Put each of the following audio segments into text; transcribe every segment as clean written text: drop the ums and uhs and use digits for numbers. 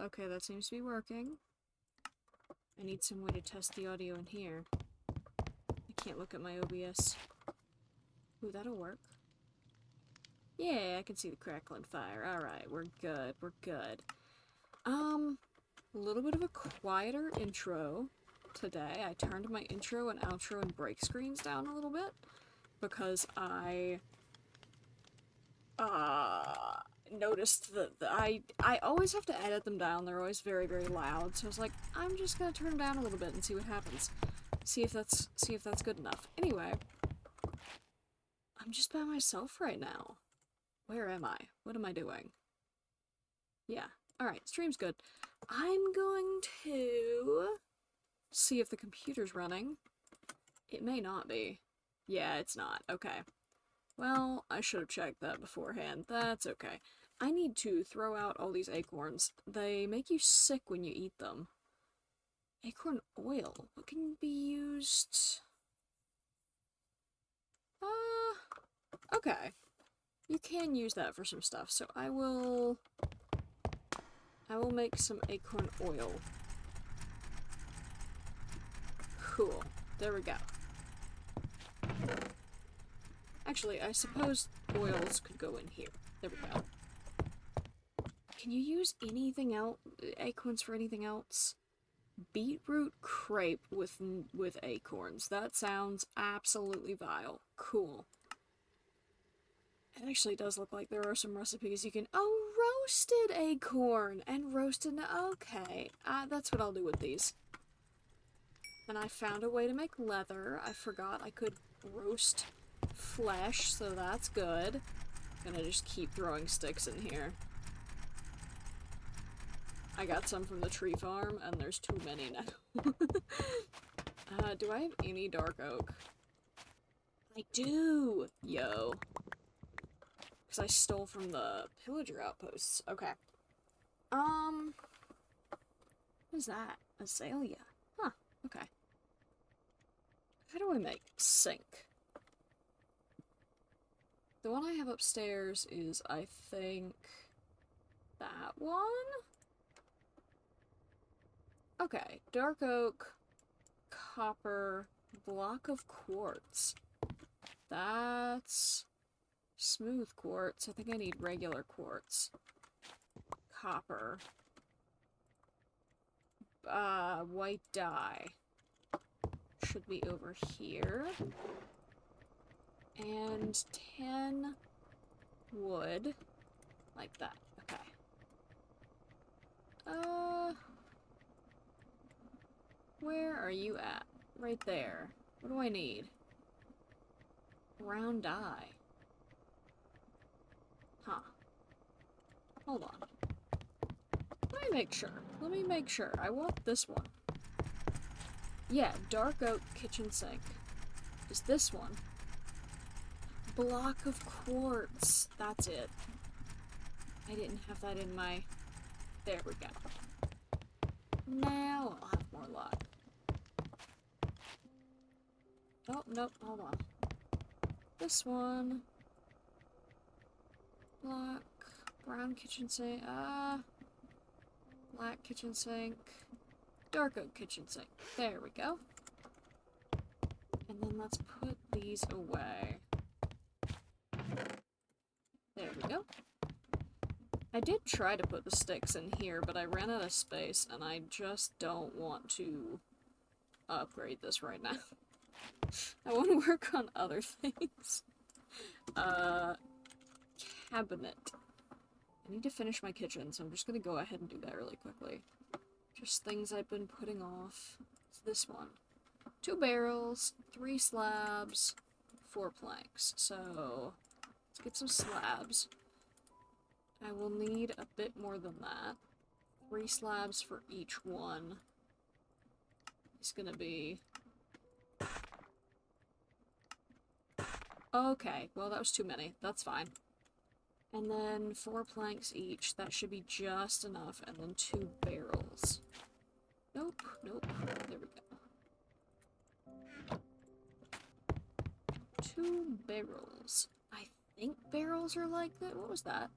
Okay, that seems to be working. I need some way to test the audio in here. I can't look at my OBS. Ooh, that'll work. Yeah, I can see the crackling fire. Alright, we're good, we're good. A little bit of a quieter intro today. I turned my intro and outro and break screens down a little bit because I noticed that I always have to edit them down. They're always very, very loud. So I was like, I'm just gonna turn them down a little bit and see what happens. See if that's good enough. Anyway, I'm just by myself right now. Where am I? What am I doing? Yeah. Alright, stream's good. I'm going to see if the computer's running. It may not be. Yeah, it's not. Okay. Well, I should have checked that beforehand. That's okay. I need to throw out all these acorns. They make you sick when you eat them. Acorn oil. What can be used? Okay. You can use that for some stuff, so I will make some acorn oil. Cool. There we go. Actually, I suppose oils could go in here. There we go. Can you use anything else? Acorns for anything else? Beetroot crepe with acorns. That sounds absolutely vile. Cool. It actually does look like there are some recipes you can... Oh, roasted acorn! And roasted... Okay. That's what I'll do with these. And I found a way to make leather. I forgot I could roast flesh, so that's good. Gonna just keep throwing sticks in here. I got some from the tree farm, and there's too many now. Do I have any dark oak? I do! Yo. Because I stole from the pillager outposts. Okay. What is that? Azalea. Huh, okay. How do I make sink? The one I have upstairs is, I think, that one? Okay, dark oak, copper, block of quartz. That's smooth quartz. I think I need regular quartz. Copper. White dye. Should be over here. And 10 wood. Like that. Okay. Where are you at? Right there. What do I need? Brown dye. Huh. Hold on. Let me make sure. Let me make sure. I want this one. Yeah, dark oak kitchen sink. Is this one. Block of quartz. That's it. I didn't have that in my... There we go. Now I'll have more luck. Oh, nope, hold on. This one. Black. Brown kitchen sink. Black kitchen sink. Dark oak kitchen sink. There we go. And then let's put these away. There we go. I did try to put the sticks in here, but I ran out of space, and I just don't want to upgrade this right now. I want to work on other things. Cabinet. I need to finish my kitchen, so I'm just gonna go ahead and do that really quickly. Just things I've been putting off. It's this one. 2 barrels, 3 slabs, 4 planks. So, let's get some slabs. I will need a bit more than that. 3 slabs for each one. It's gonna be... Okay, well that was too many. That's fine. And then 4 planks each. That should be just enough. And then 2 barrels. Nope, nope. There we go. 2 barrels. I think barrels are like that. What was that?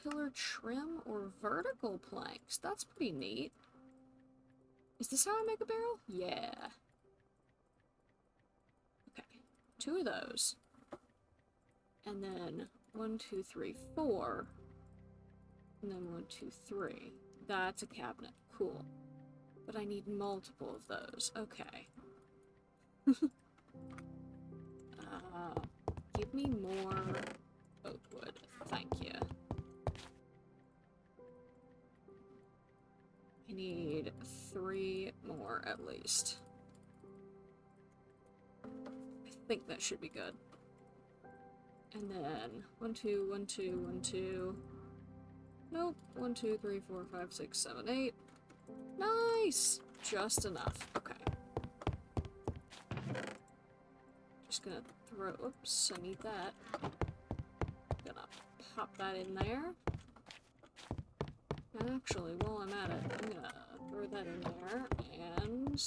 pillar trim or vertical planks. That's pretty neat. Is this how I make a barrel? Yeah. Okay, 2 of those. And then 1, 2, 3, 4. And then 1, 2, 3. That's a cabinet. Cool. But I need multiple of those. Okay. Give me more oak wood. Thank you. I need 3 more at least. I think that should be good. And then 1, 2, 1, 2, 1, 2. Nope. 1, 2, 3, 4, 5, 6, 7, 8. Nice! Just enough. Okay. Just gonna throw. Oops, I need that. Gonna pop that in there. And actually, while I'm at it, I'm gonna throw that in there and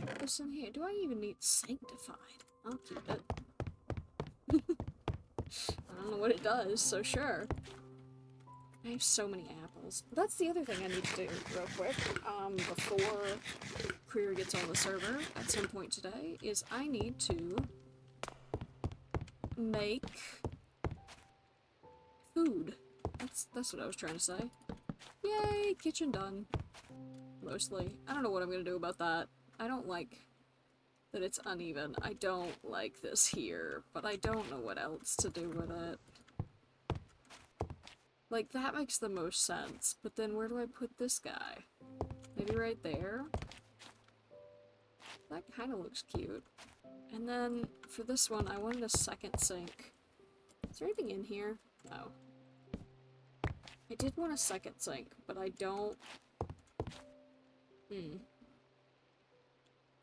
put this in here. Do I even need sanctified? I'll keep it. I don't know what it does, so sure. I have so many apples. That's the other thing I need to do real quick, before Creare gets on the server at some point today, is I need to make food. That's what I was trying to say. Yay, kitchen done. Mostly. I don't know what I'm gonna do about that. I don't like that it's uneven. I don't like this here, but I don't know what else to do with it. Like, that makes the most sense, but then where do I put this guy? Maybe right there? That kind of looks cute. And then, for this one, I wanted a second sink. Is there anything in here? No. I did want a second sink, but I don't...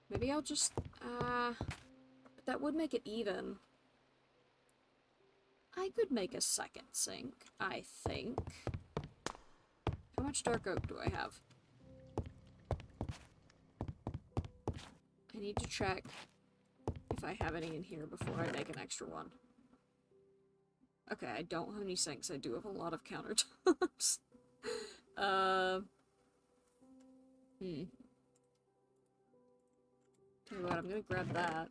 Maybe I'll just... but that would make it even. I could make a second sink, I think. How much dark oak do I have? I need to check if I have any in here before I make an extra one. Okay, I don't have any sinks. I do have a lot of countertops. Tell you what, I'm gonna grab that.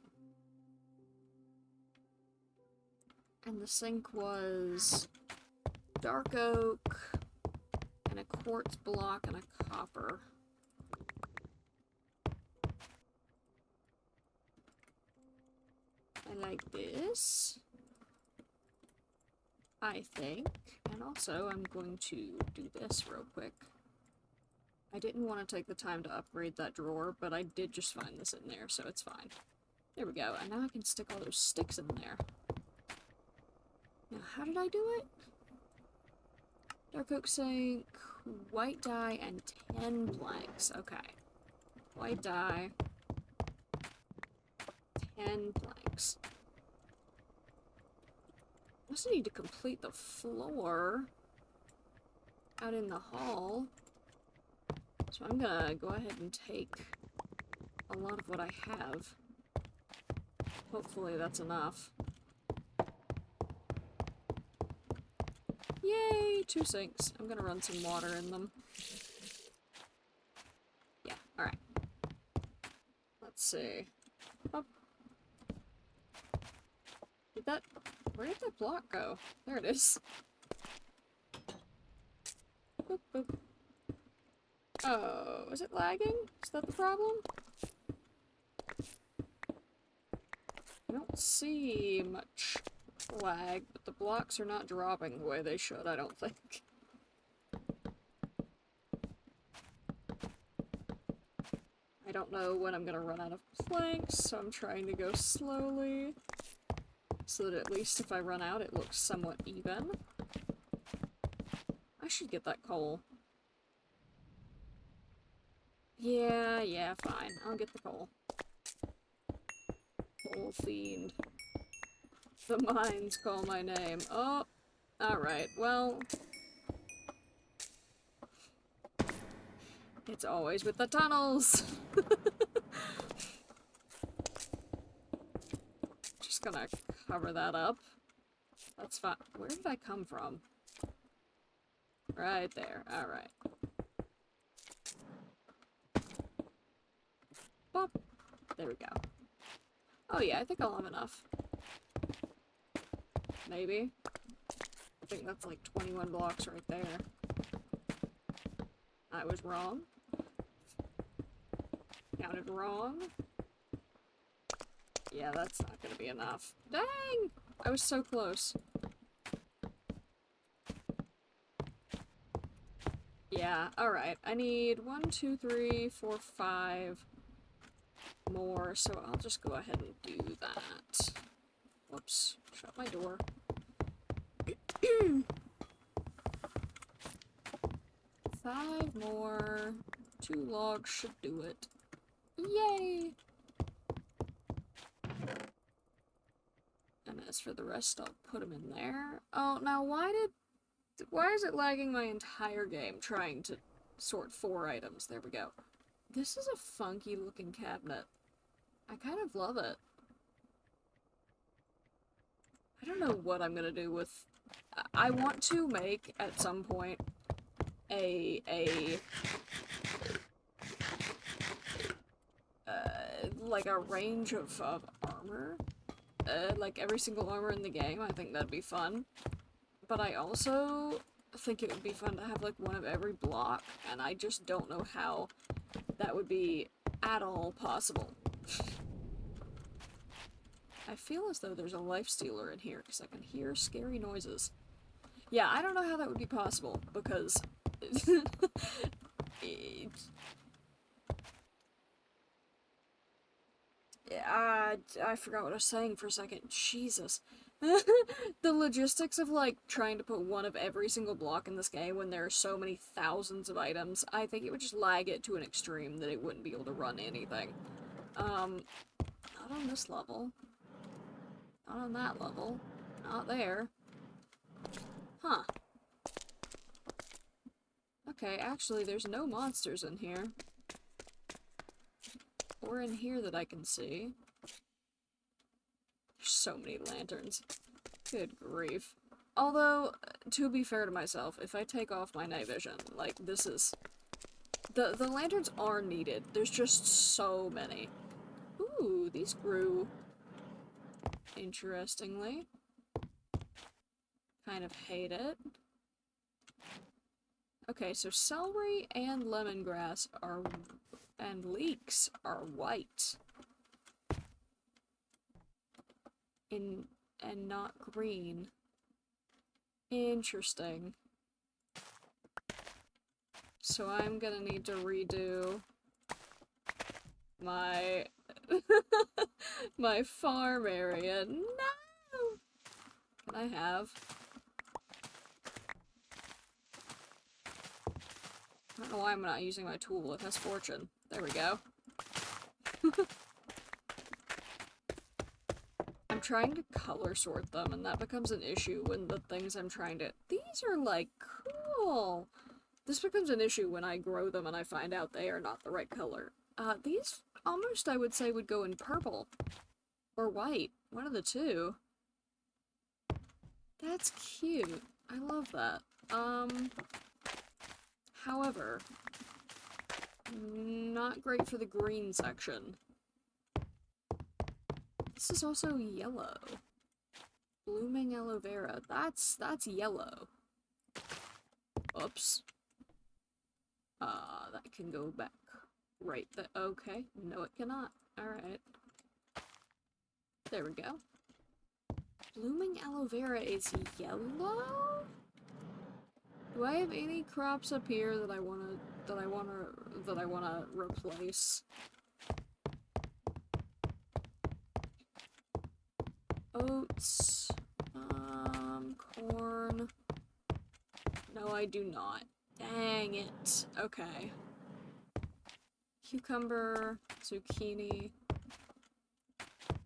And the sink was dark oak, and a quartz block, and a copper. I like this, I think. And also, I'm going to do this real quick. I didn't want to take the time to upgrade that drawer, but I did just find this in there, so it's fine. There we go, and now I can stick all those sticks in there. Now, how did I do it? Dark oak sink, white dye, and 10 planks. Okay. White dye, 10 planks. I also need to complete the floor out in the hall. So I'm gonna go ahead and take a lot of what I have. Hopefully that's enough. Yay! 2 sinks. I'm gonna run some water in them. Yeah, alright. Let's see. Oh. Where did that block go? There it is. Boop, boop. Oh, is it lagging? Is that the problem? I don't see much lag, but the blocks are not dropping the way they should, I don't think. I don't know when I'm gonna run out of planks, so I'm trying to go slowly, so that at least if I run out, it looks somewhat even. I should get that coal. Yeah, fine. I'll get the coal. Coal fiend. The mines call my name. Oh, alright, well... It's always with the tunnels! Just gonna cover that up. That's fine. Where did I come from? Right there. Alright. Bop. There we go. Oh yeah, I think I'll have enough. Maybe. I think that's like 21 blocks right there. I was wrong. Counted wrong. Yeah, that's not gonna be enough. Dang! I was so close. Yeah, alright. I need 1, 2, 3, 4, 5 more, so I'll just go ahead and do that. Whoops. Shut my door. 5 more. 2 logs should do it. Yay! And as for the rest, I'll put them in there. Oh, now why is it lagging my entire game trying to sort 4 items? There we go. This is a funky looking cabinet. I kind of love it. I don't know what I'm gonna do with... I want to make, at some point, like a range of armor. Like every single armor in the game. I think that'd be fun. But I also think it would be fun to have like one of every block, and I just don't know how that would be at all possible. I feel as though there's a life stealer in here, because I can hear scary noises. Yeah, I don't know how that would be possible, because... I forgot what I was saying for a second. Jesus. The logistics of, like, trying to put one of every single block in this game when there are so many thousands of items, I think it would just lag it to an extreme that it wouldn't be able to run anything. Not on this level. Not on that level. Not there. Huh. Okay, actually, there's no monsters in here. Or in here that I can see. There's so many lanterns. Good grief. Although, to be fair to myself, if I take off my night vision, like, this is... The lanterns are needed. There's just so many. Ooh, these grew interestingly. Kind of hate it. Okay, so celery and lemongrass are... and leeks are white. And not green. Interesting. So I'm gonna need to redo my my farm area. No! Can I have? I don't know why I'm not using my tool. It has fortune. There we go. I'm trying to color sort them, and that becomes an issue when the things I'm trying to... These are, like, cool! This becomes an issue when I grow them and I find out they are not the right color. These almost, I would say, would go in purple. Or white. One of the two. That's cute. I love that. However, not great for the green section. This is also yellow. Blooming aloe vera. That's yellow. Oops. That can go back. Right, okay. No, it cannot. Alright. There we go. Blooming aloe vera is yellow? Do I have any crops up here that I wanna replace? Oats, corn. No, I do not. Dang it. Okay. Cucumber, zucchini.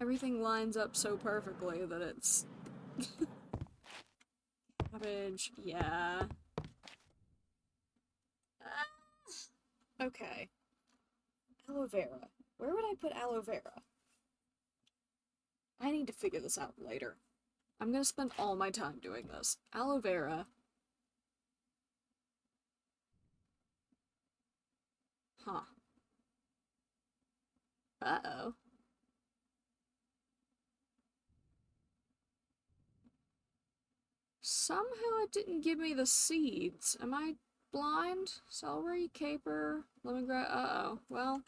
Everything lines up so perfectly that it's... Cabbage, yeah. Okay. Aloe vera. Where would I put aloe vera? I need to figure this out later. I'm gonna spend all my time doing this. Aloe vera. Huh. Uh-oh. Somehow it didn't give me the seeds. Am I blind? Celery, caper, lemongrass. Uh-oh. Well,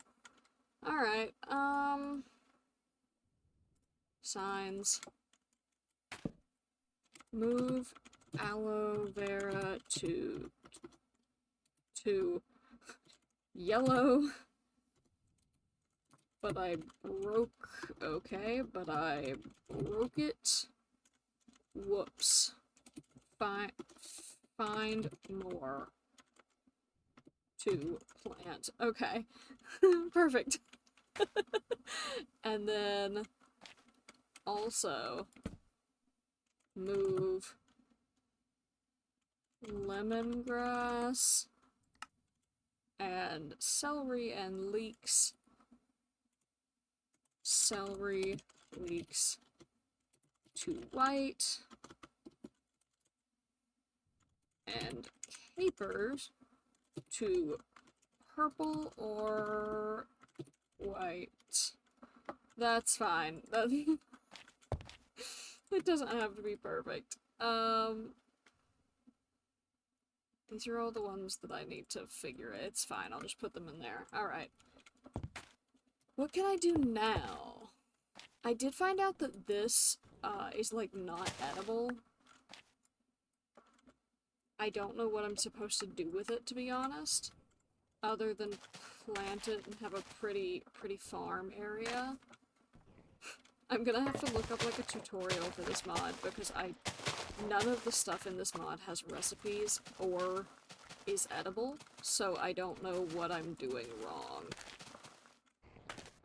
alright. Signs. Move aloe vera to yellow. But I broke. Okay, but I broke it. Whoops. Find more to plant. Okay. Perfect. And then also move lemongrass and celery and leeks. Celery leeks to white. And capers to purple or white. That's fine. It doesn't have to be perfect. These are all the ones that I need to figure it. It's fine, I'll just put them in there. Alright. What can I do now? I did find out that this, is, like, not edible. I don't know what I'm supposed to do with it, to be honest. Other than plant it and have a pretty farm area. I'm gonna have to look up, like, a tutorial for this mod, because none of the stuff in this mod has recipes or is edible, so I don't know what I'm doing wrong.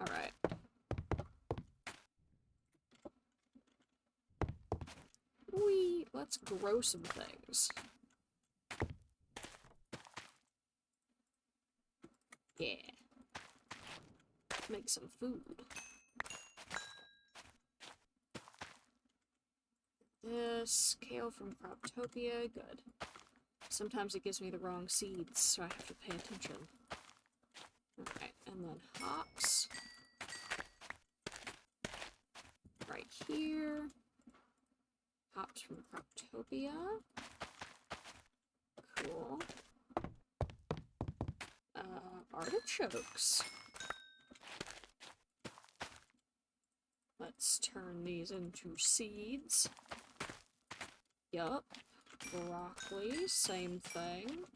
Alright. Let's grow some things. Yeah. Make some food. This kale from Croptopia, good. Sometimes it gives me the wrong seeds, so I have to pay attention. Alright, and then hops. Right here. Hops from Croptopia. Cool. Artichokes. Let's turn these into seeds. Yup. Broccoli, same thing.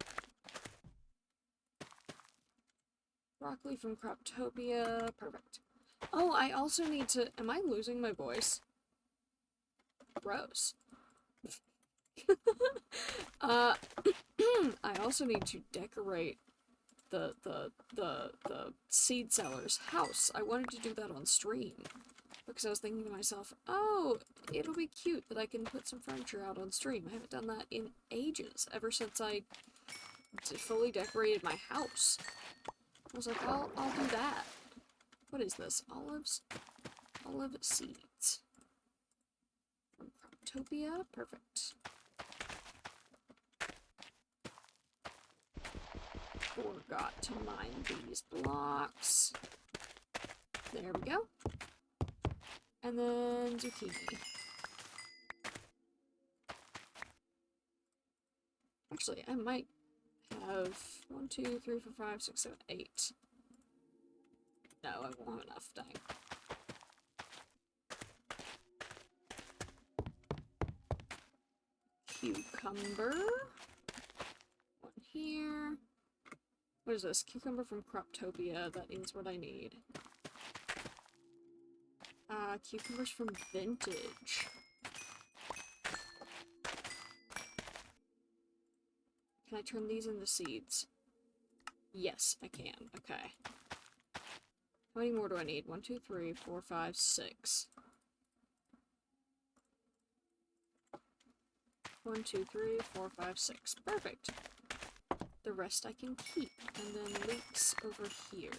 Broccoli from Croptopia, perfect. Oh, I also need to... Am I losing my voice? Gross. I also need to decorate the seed seller's house. I wanted to do that on stream. Because I was thinking to myself, oh, it'll be cute that I can put some furniture out on stream. I haven't done that in ages, ever since I fully decorated my house. I was like, I'll do that. What is this? Olives? Olive seeds. From Croptopia? Perfect. Forgot to mine these blocks. There we go. And then zucchini. Actually, I might have 1, 2, 3, 4, 5, 6, 7, 8. No, I won't have enough, dang. Cucumber. One here. What is this? Cucumber from Croptopia. That is what I need. Cucumbers from Vintage. Can I turn these into seeds? Yes, I can. Okay. How many more do I need? 1, 2, 3, 4, 5, 6. 1, 2, 3, 4, 5, 6. Perfect. The rest I can keep. And then leeks over here.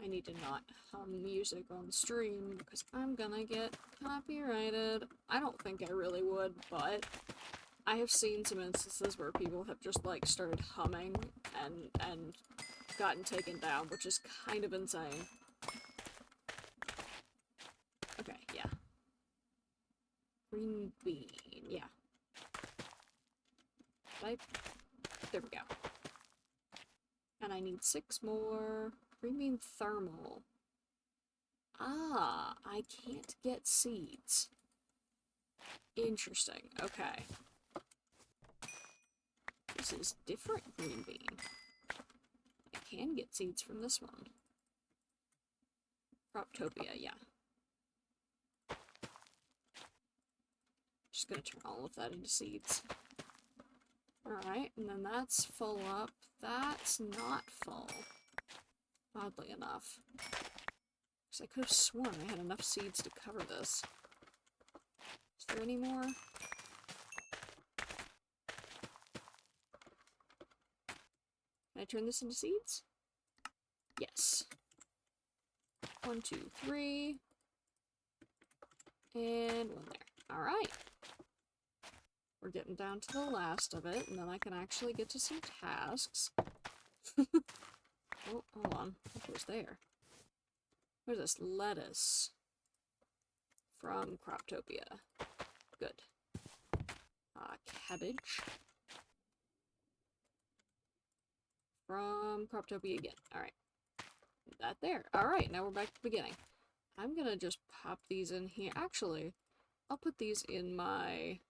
I need to not hum music on stream because I'm gonna get copyrighted. I don't think I really would, but I have seen some instances where people have just like started humming and gotten taken down, which is kind of insane. Okay, yeah. Green bean, yeah. Right? There we go. And I need 6 more. Green bean thermal. Ah, I can't get seeds. Interesting, okay. This is different green bean. I can get seeds from this one. Croptopia, yeah. Just gonna turn all of that into seeds. Alright, and then that's full up. That's not full. Oddly enough. Because I could have sworn I had enough seeds to cover this. Is there any more? Can I turn this into seeds? Yes. 1, 2, 3. And 1 there. Alright. We're getting down to the last of it, and then I can actually get to some tasks. Oh, hold on. What was there? Where's this? Lettuce. From Croptopia. Good. Cabbage. From Croptopia again. Alright. That there. Alright, now we're back to the beginning. I'm gonna just pop these in here. Actually, I'll put these in my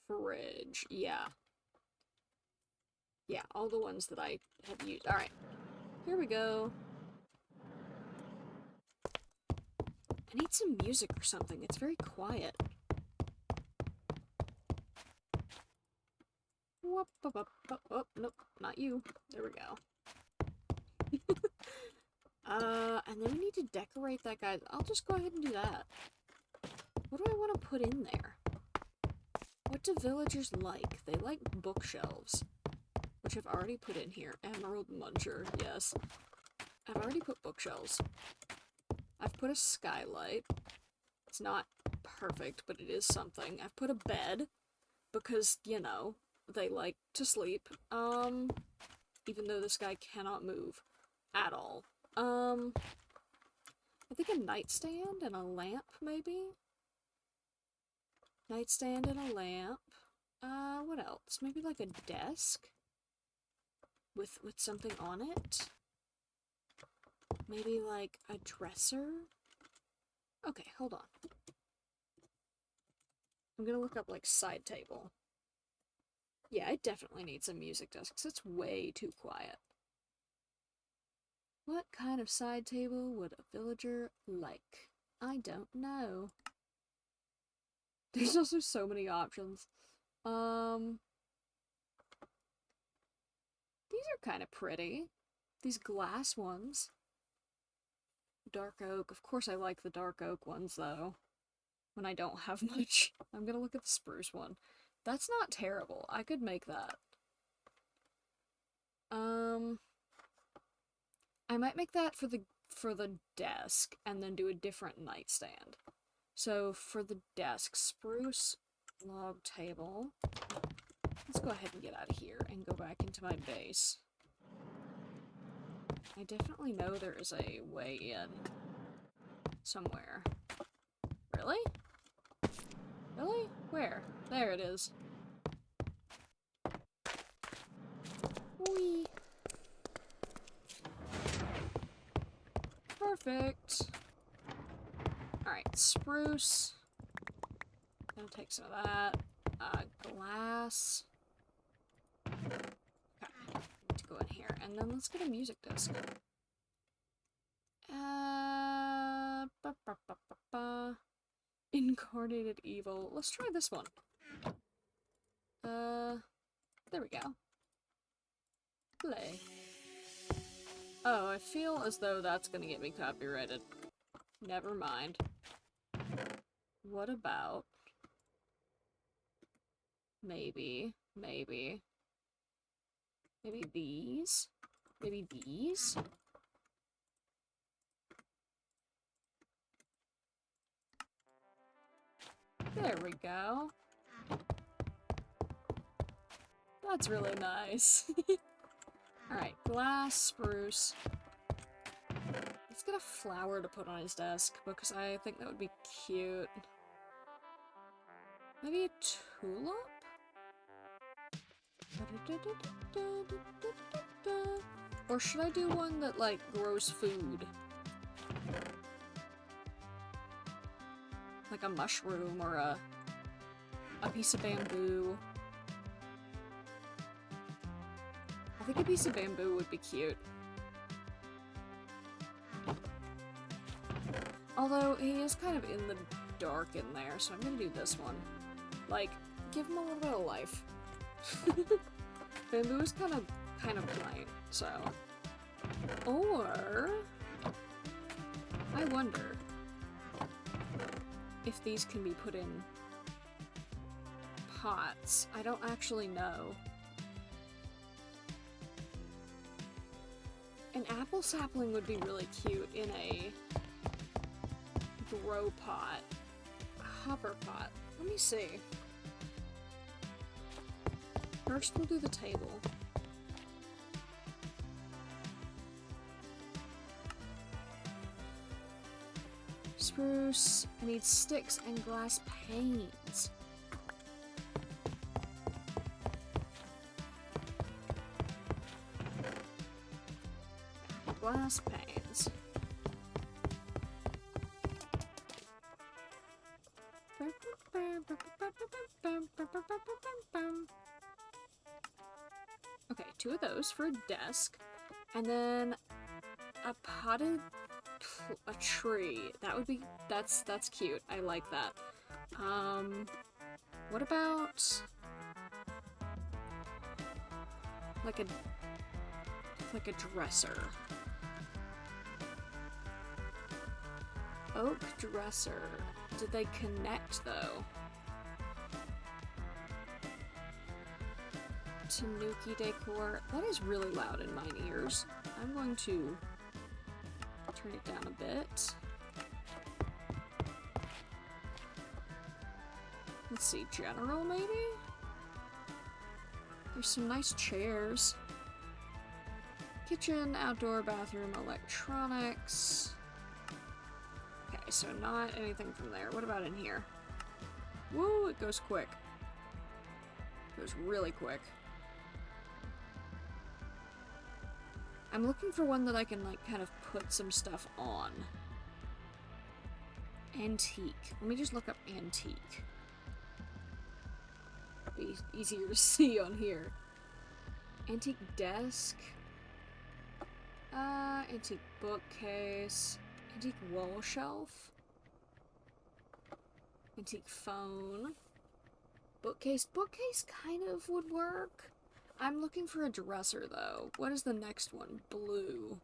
fridge. Yeah. Yeah, all the ones that I have used. Alright. Here we go. I need some music or something. It's very quiet. Whoop, up, up, up, up. Nope, not you. There we go. And then we need to decorate that guy. I'll just go ahead and do that. What do I want to put in there? What do villagers like? They like bookshelves, which I've already put in here. Emerald Muncher, yes. I've already put bookshelves. I've put a skylight. It's not perfect, but it is something. I've put a bed, because, you know, they like to sleep. Even though this guy cannot move at all. I think a nightstand and a lamp, maybe? Nightstand and a lamp. What else? Maybe like a desk? With something on it? Maybe like a dresser? Okay, hold on. I'm gonna look up like side table. Yeah, I definitely need some music desks. It's way too quiet. What kind of side table would a villager like? I don't know. There's also so many options. These are kind of pretty. These glass ones. Dark oak. Of course I like the dark oak ones, though. When I don't have much. I'm gonna look at the spruce one. That's not terrible. I could make that. I might make that for the desk, and then do a different nightstand. So, for the desk, spruce log table. Let's go ahead and get out of here and go back into my base. I definitely know there is a way in somewhere. Really? Really? Where? There it is. Whee! Perfect. Alright, spruce. Gonna take some of that. Glass. Okay, need to go in here. And then let's get a music disc. Ba, ba, ba, ba, ba. Incarnated Evil. Let's try this one. There we go. Play. Oh, I feel as though that's gonna get me copyrighted. Never mind. What about... Maybe these? Maybe these? There we go. That's really nice. Alright, glass, spruce. Let's get a flower to put on his desk, because I think that would be cute. Maybe a tulip? Or should I do one that, like, grows food? Like a mushroom or a piece of bamboo. I think a piece of bamboo would be cute. Although, he is kind of in the dark in there, so I'm gonna do this one. Like, give him a little bit of life. Bamboo is kind of plain, so... Or... I wonder if these can be put in pots. I don't actually know. An apple sapling would be really cute in a grow pot. Hopper pot. Let me see. First we'll do the table. Spruce. I need sticks and glass panes. Glass panes. Okay, 2 of those for a desk. And then a potted a tree. That would be that's cute. I like that. What about like a dresser? Oak dresser. Did they connect though? Tanuki decor. That is really loud in my ears. I'm going to turn it down a bit. Let's see, general maybe? There's some nice chairs. Kitchen, outdoor, bathroom, electronics. Okay, so not anything from there. What about in here? Woo, it goes quick. It goes really quick. I'm looking for one that I can, like, kind of put some stuff on. Antique. Let me just look up antique. Be easier to see on here. Antique desk. Antique bookcase. Antique wall shelf. Antique phone. Bookcase. Bookcase kind of would work. I'm looking for a dresser, though. What is the next one? Blue.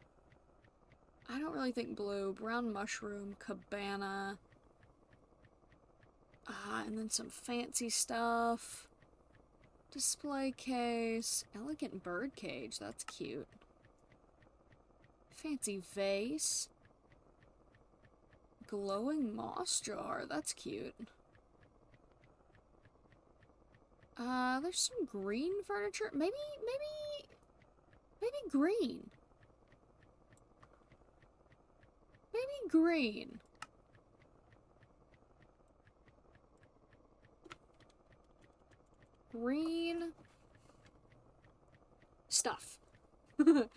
I don't really think blue. Brown mushroom, cabana. And then some fancy stuff. Display case. Elegant bird cage. That's cute. Fancy vase. Glowing moss jar. That's cute. There's some green furniture. Maybe green. Maybe green. Green stuff. There's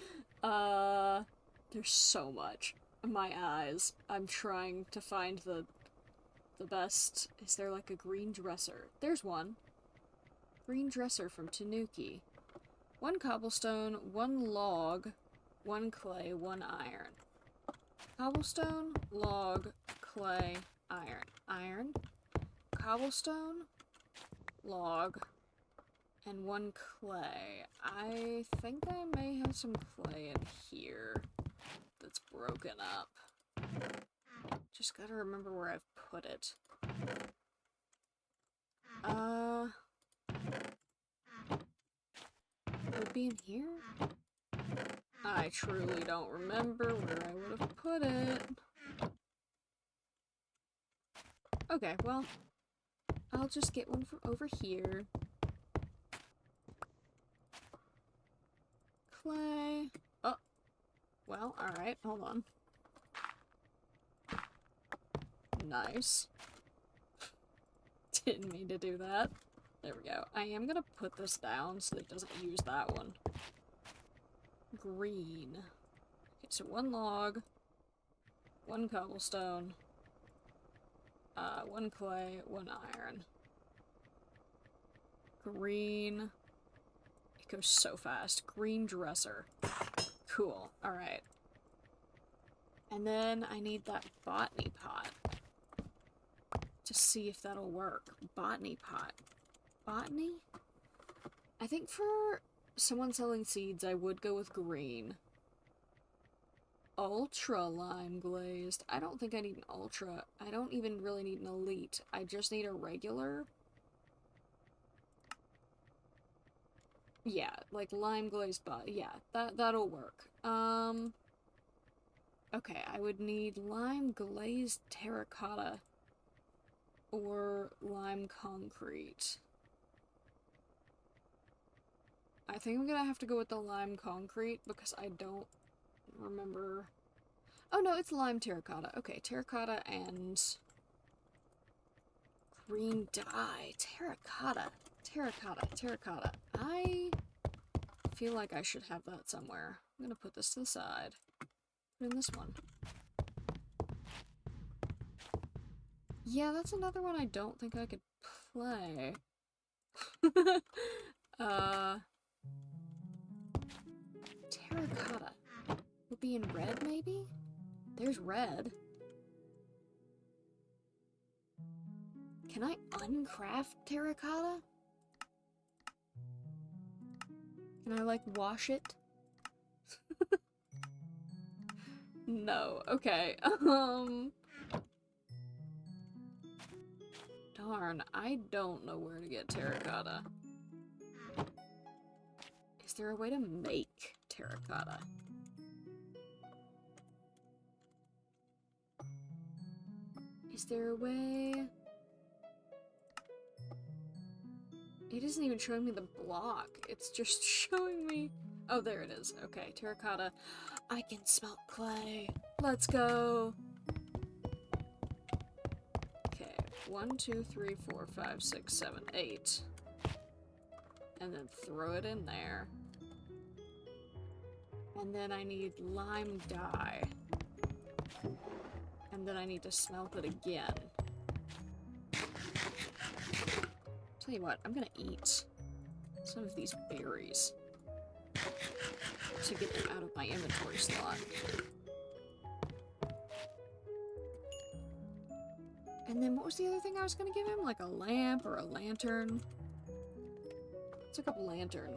so much. My eyes. I'm trying to find the best. Is there like a green dresser? There's one. Green dresser from Tanuki. 1 cobblestone, 1 log, 1 clay, 1 iron. Cobblestone, log, clay, iron. Iron, cobblestone, log, and 1 clay. I think I may have some clay in here that's broken up. Just gotta remember where I've put it. Would it be in here? I truly don't remember where I would have put it. Okay, well, I'll just get one from over here. Clay. Oh, well, alright, hold on. Nice. Didn't mean to do that. There we go. I am gonna put this down so that it doesn't use that one. Green. Okay, so one log, one cobblestone, one clay, one iron. Green. It goes so fast. Green dresser. Cool. Alright. And then I need that botany pot to see if that'll work. Botany pot. Botany? I think for someone selling seeds, I would go with green. Ultra lime glazed. I don't think I need an ultra. I don't even really need an elite. I just need a regular. Yeah, like lime glazed, but yeah, that'll work. Okay, I would need lime glazed terracotta or lime concrete. I think I'm gonna have to go with the lime concrete because I don't remember. Oh no, it's lime terracotta. Okay, terracotta and green dye. Terracotta. Terracotta. Terracotta. I feel like I should have that somewhere. I'm gonna put this to the side. Put in this one. Yeah, that's another one I don't think I could play. Terracotta. Would be in red, maybe? There's red. Can I uncraft terracotta? Can I, like, wash it? No. Okay. Darn, I don't know where to get terracotta. Is there a way to make terracotta? Is there a way? It isn't even showing me the block. It's just showing me... Oh, there it is. Okay, terracotta. I can smelt clay. Let's go. Okay, 1, 2, 3, 4, 5, 6, 7, 8. And then throw it in there. And then I need lime dye. And then I need to smelt it again. Tell you what, I'm gonna eat some of these berries to get them out of my inventory slot. And then what was the other thing I was gonna give him? Like a lamp or a lantern? Let's look up lantern.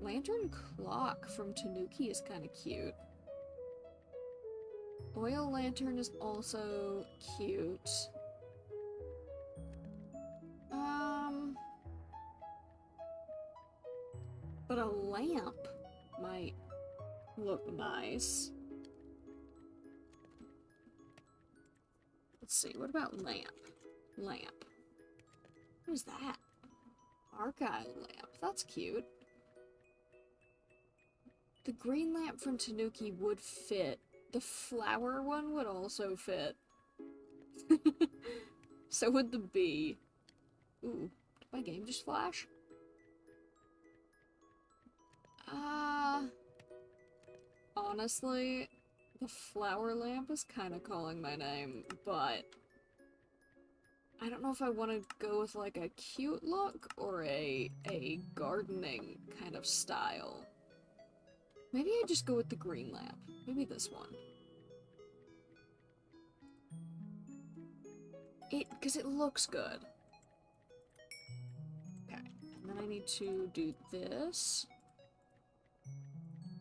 Lantern clock from Tanuki is kind of cute. Oil lantern is also cute. But a lamp might look nice. Let's see, what about lamp? Lamp. What is that? Argyle lamp. That's cute. The green lamp from Tanuki would fit. The flower one would also fit. So would the bee. Ooh, did my game just flash? Honestly, the flower lamp is kind of calling my name, but I don't know if I want to go with like a cute look or a gardening kind of style. Maybe I just go with the green lamp. Maybe this one. Because it looks good. Okay, and then I need to do this.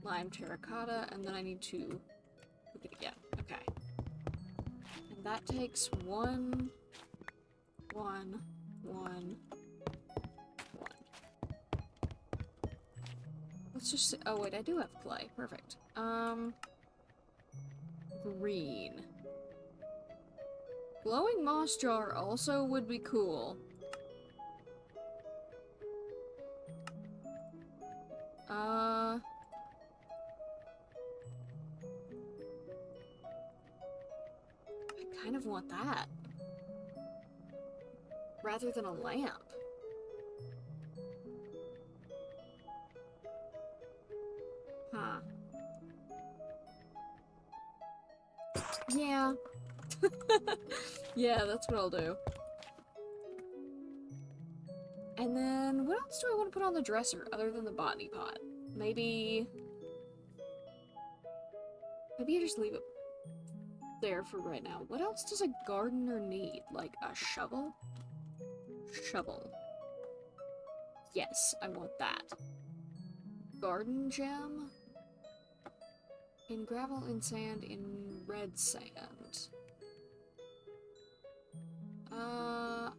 Lime terracotta, and then I need to cook it again. Okay. And that takes 1, 1, 1, 1. let's just, oh wait, I do have clay. Perfect. Green. Glowing moss jar also would be cool. I kind of want that. Rather than a lamp. Huh. Yeah. Yeah, that's what I'll do. And then, what else do I want to put on the dresser other than the botany pot? Maybe I just leave it there for right now. What else does a gardener need? Like a shovel? Shovel. Yes, I want that. Garden gem? In gravel, in sand, in red sand.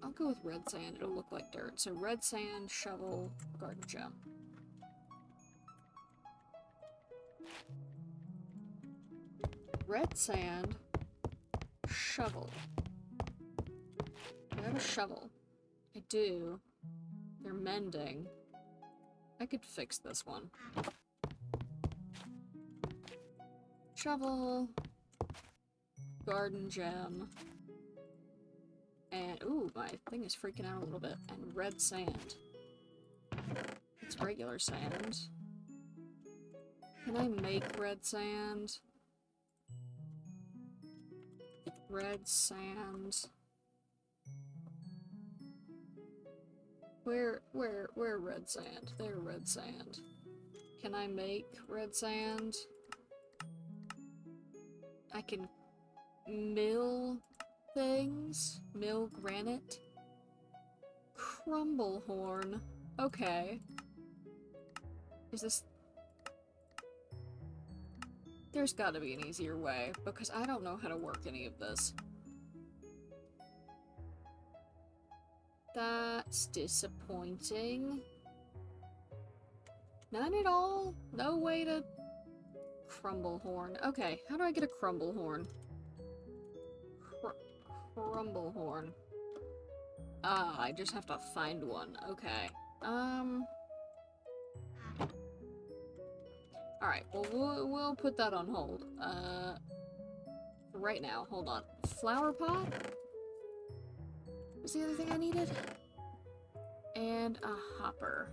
I'll go with red sand. It'll look like dirt. So red sand, shovel, garden gem. Red sand, shovel. Do I have a shovel? I do. They're mending. I could fix this one. Shovel, garden gem, and ooh, my thing is freaking out a little bit. And red sand. It's regular sand. Can I make red sand? Red sand. Where red sand? There, red sand. Can I make red sand? I can mill things. Mill granite. Crumble horn. Okay. Is this... There's gotta be an easier way, because I don't know how to work any of this. That's disappointing. None at all? No way to... Crumble horn. Okay, how do I get a crumble horn? Crumble horn. Ah, I just have to find one. Okay. Alright, well, we'll put that on hold. For right now, hold on. Flower pot? Was the other thing I needed? And a hopper.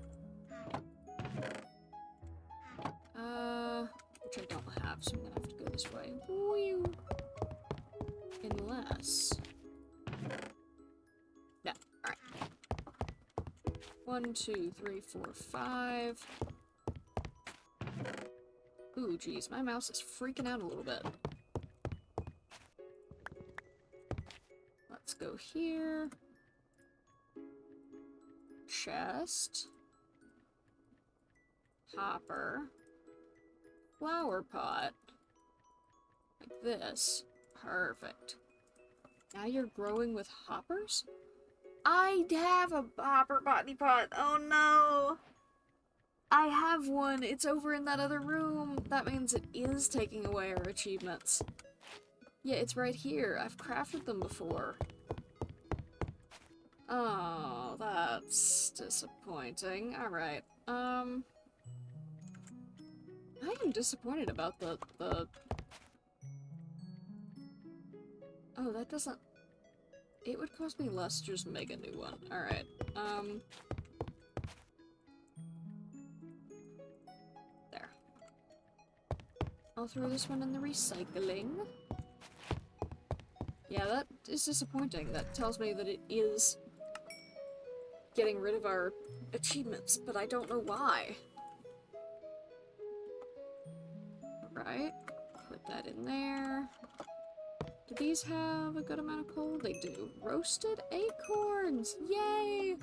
Which I don't have, so I'm gonna have to go this way. Woo! Unless... No, alright. 1, 2, 3, 4, 5. Ooh, geez, my mouse is freaking out a little bit. Let's go here. Chest. Hopper. Flower pot. Like this. Perfect. Now you're growing with hoppers? I have a hopper botany pot. Oh no! I have one. It's over in that other room. That means it is taking away our achievements. Yeah, it's right here. I've crafted them before. Oh, that's disappointing. Alright. I am disappointed about the... Oh, that doesn't... It would cost me less to just make a new one. Alright. There. I'll throw this one in the recycling. Yeah, that is disappointing. That tells me that it is getting rid of our achievements, but I don't know why. Right? Put that in there. Do these have a good amount of coal? They do. Roasted acorns! Yay!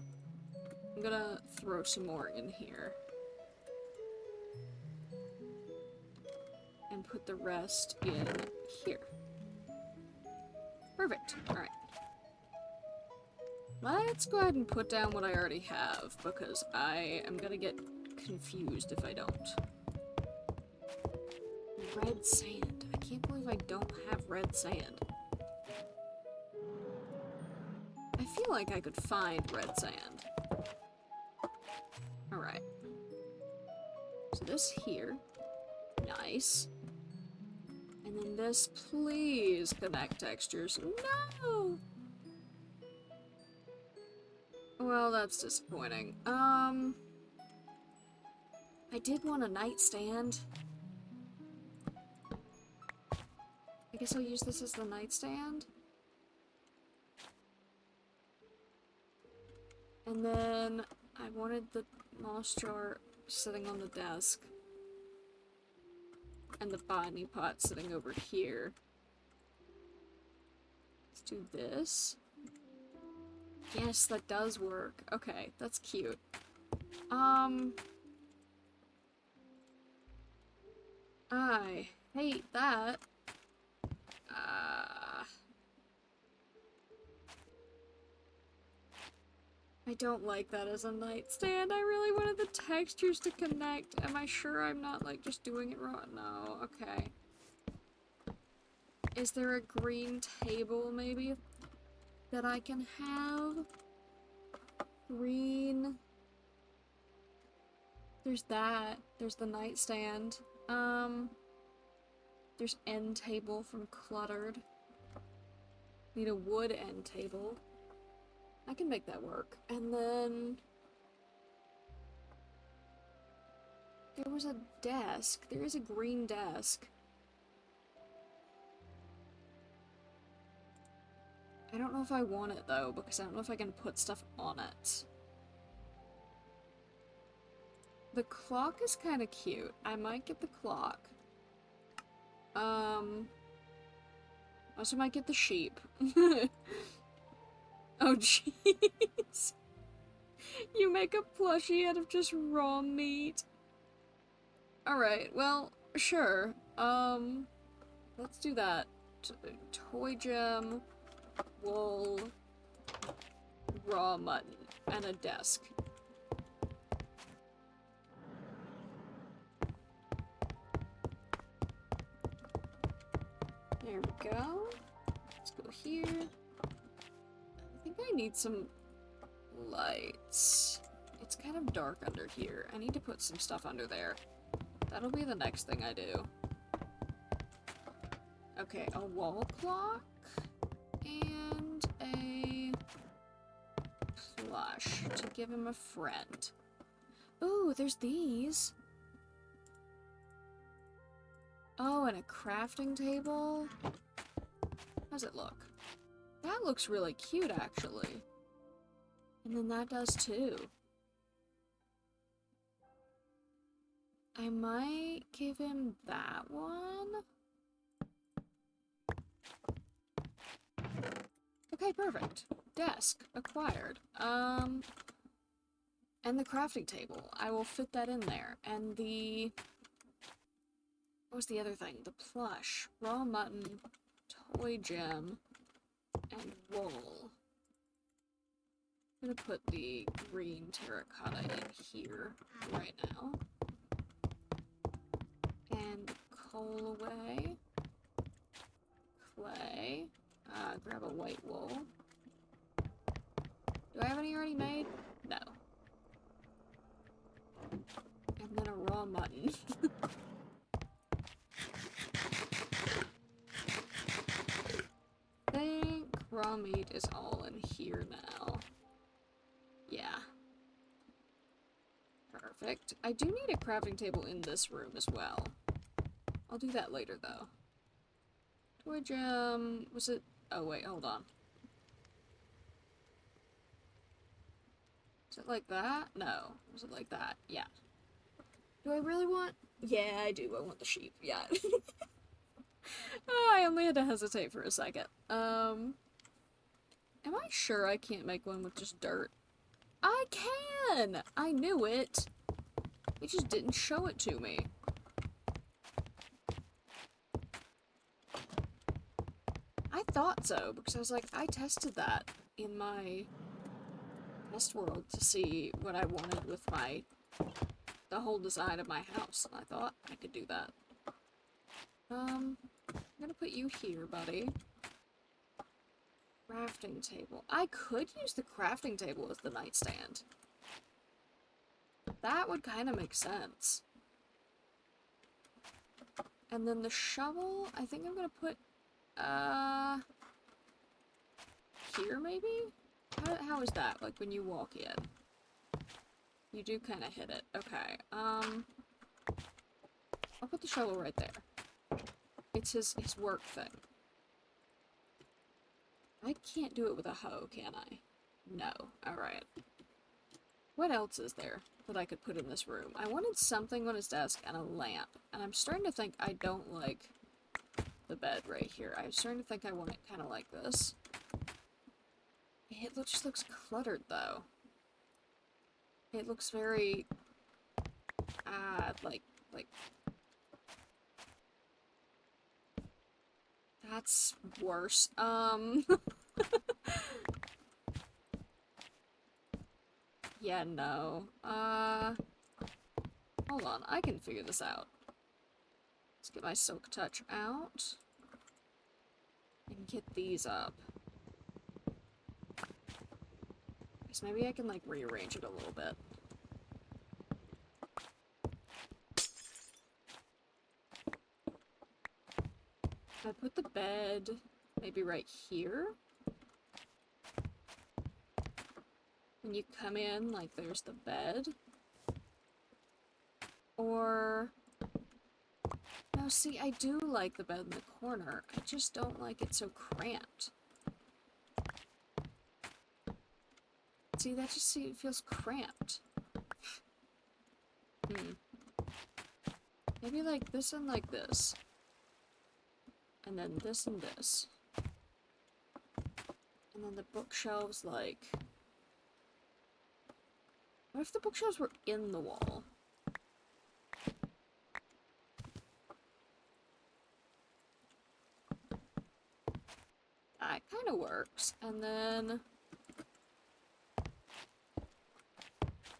I'm gonna throw some more in here. And put the rest in here. Perfect. Alright. Let's go ahead and put down what I already have, because I am gonna get confused if I don't. Red sand. I can't believe I don't have red sand. I feel like I could find red sand. Alright. So this here. Nice. And then this, please connect textures. No! Well, that's disappointing. I did want a nightstand. I guess I'll use this as the nightstand. And then I wanted the moss jar sitting on the desk. And the botany pot sitting over here. Let's do this. Yes, that does work. Okay, that's cute. I hate that. I don't like that as a nightstand. I really wanted the textures to connect. Am I sure I'm not, like, just doing it wrong? No, okay. Is there a green table, maybe, that I can have? Green. There's that. There's the nightstand. There's end table from Cluttered. Need a wood end table. I can make that work. And then there was a desk. There is a green desk. I don't know if I want it though, because I don't know if I can put stuff on it. The clock is kind of cute. I might get the clock. Also might get the sheep. Oh jeez. You make a plushie out of just raw meat. Alright, well, sure. Let's do that. Toy gem, wool, raw mutton, and a desk. There we go. Let's go here. I think I need some lights. It's kind of dark under here. I need to put some stuff under there. That'll be the next thing I do. Okay, a wall clock and a plush to give him a friend. Ooh, there's these. Oh, and a crafting table. How's it look? That looks really cute, actually. And then that does too. I might give him that one. Okay, perfect. Desk acquired. And the crafting table. I will fit that in there. And the... what was the other thing? The plush. Raw mutton. Toy gem. And wool. I'm gonna put the green terracotta in here right now. And coal away. Clay. Grab a white wool. Do I have any already made? No. And then a raw mutton. I think raw meat is all in here now. Yeah. Perfect. I do need a crafting table in this room as well. I'll do that later, though. Toy gem... was it... oh, wait, hold on. Is it like that? No. Was it like that? Yeah. Do I really want... yeah, I do. I want the sheep. Yeah. Oh, I only had to hesitate for a second. Am I sure I can't make one with just dirt? I can! I knew it! It just didn't show it to me. I thought so, because I was like, I tested that in my test world to see what I wanted with my the whole design of my house, and I thought I could do that. I'm gonna put you here, buddy. Crafting table. I could use the crafting table as the nightstand. That would kind of make sense. And then the shovel, I think I'm gonna put, here maybe? How is that? Like when you walk in? You do kind of hit it. Okay, I'll put the shovel right there. It's his work thing. I can't do it with a hoe, can I? No. Alright. What else is there that I could put in this room? I wanted something on his desk and a lamp. And I'm starting to think I don't like the bed right here. I'm starting to think I want it kind of like this. It just looks cluttered, though. It looks very... like... That's worse. Yeah, no. Hold on. I can figure this out. Let's get my silk touch out. And get these up. Because maybe I can, like, rearrange it a little bit. I put the bed maybe right here. When you come in, like, there's the bed. Or... No, see, I do like the bed in the corner. I just don't like it so cramped. See, that just feels cramped. Maybe like this and like this. And then this and this. And then the bookshelves, like... What if the bookshelves were in the wall? That kind of works. And then...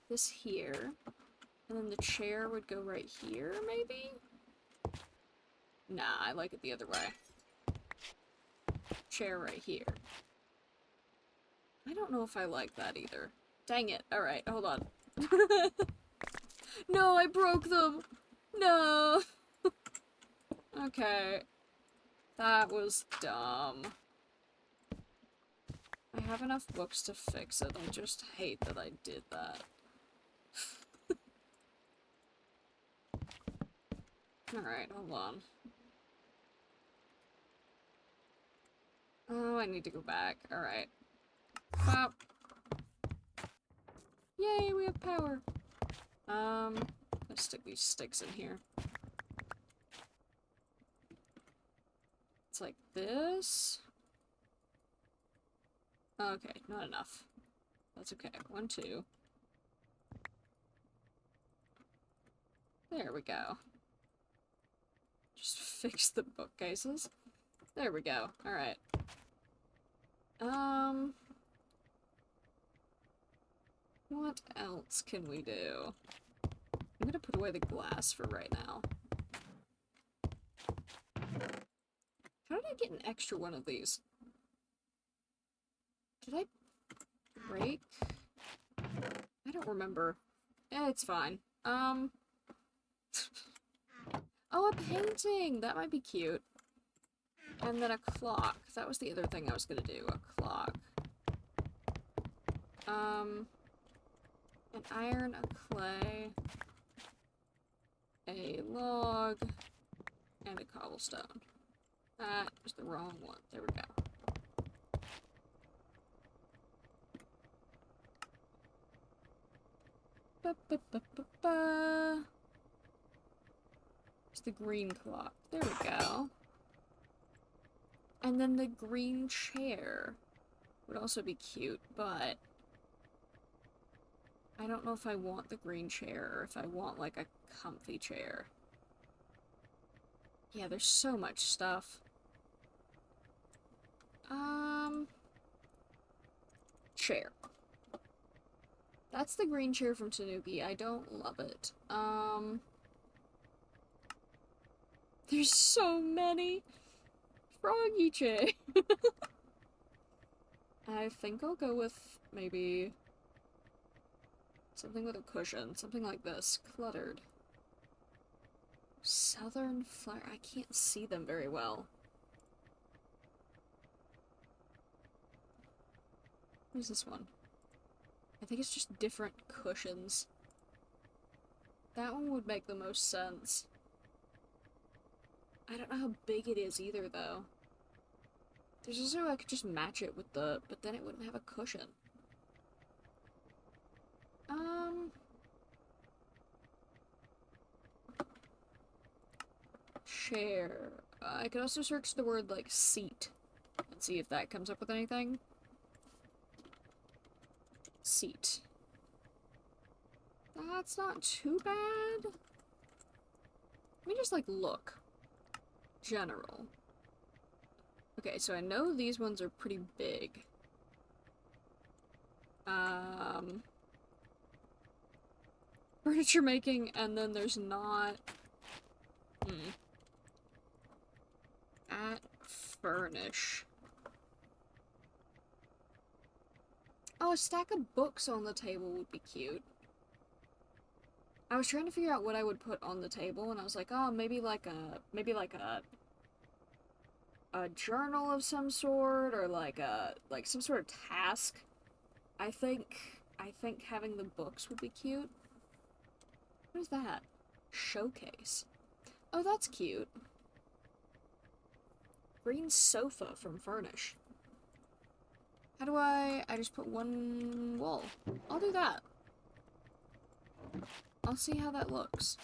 this here. And then the chair would go right here, maybe? Nah, I like it the other way. Chair right here. I don't know if I like that either. Dang it. Alright, hold on. No, I broke them! No! Okay. That was dumb. I have enough books to fix it. I just hate that I did that. Alright, hold on. Oh, I need to go back. Alright. Pop. Yay, we have power. Let's stick these sticks in here. It's like this. Okay, not enough. That's okay. 1, 2. There we go. Just fix the bookcases. There we go. Alright. What else can we do? I'm gonna put away the glass for right now. How did I get an extra one of these? Did I break? I don't remember. It's fine. Oh, a painting! That might be cute. And then a clock. That was the other thing I was gonna do. A clock. An iron, a clay, a log, and a cobblestone. That was the wrong one. There we go. Ba, ba, ba, ba, ba. It's the green clock. There we go. And then the green chair would also be cute, but I don't know if I want the green chair or if I want, like, a comfy chair. Yeah, there's so much stuff. Chair. That's the green chair from Tanuki. I don't love it. There's so many! Froggy chair! I think I'll go with maybe something with a cushion. Something like this. Cluttered. Southern Flyer. I can't see them very well. What is this one? I think it's just different cushions. That one would make the most sense. I don't know how big it is either, though. There's also I could just match it with the... but then it wouldn't have a cushion. Chair. I could also search the word, like, seat. And see if that comes up with anything. Seat. That's not too bad. Let me just, like, look. General. Okay, so I know these ones are pretty big. Furniture making, and then there's not... At furnish. Oh, a stack of books on the table would be cute. I was trying to figure out what I would put on the table, and I was like, oh, maybe like a journal of some sort, or like some sort of task. I think having the books would be cute. What is that? Showcase. Oh, that's cute. Green sofa from Furnish. How do I just put one wall. I'll do that. I'll see how that looks.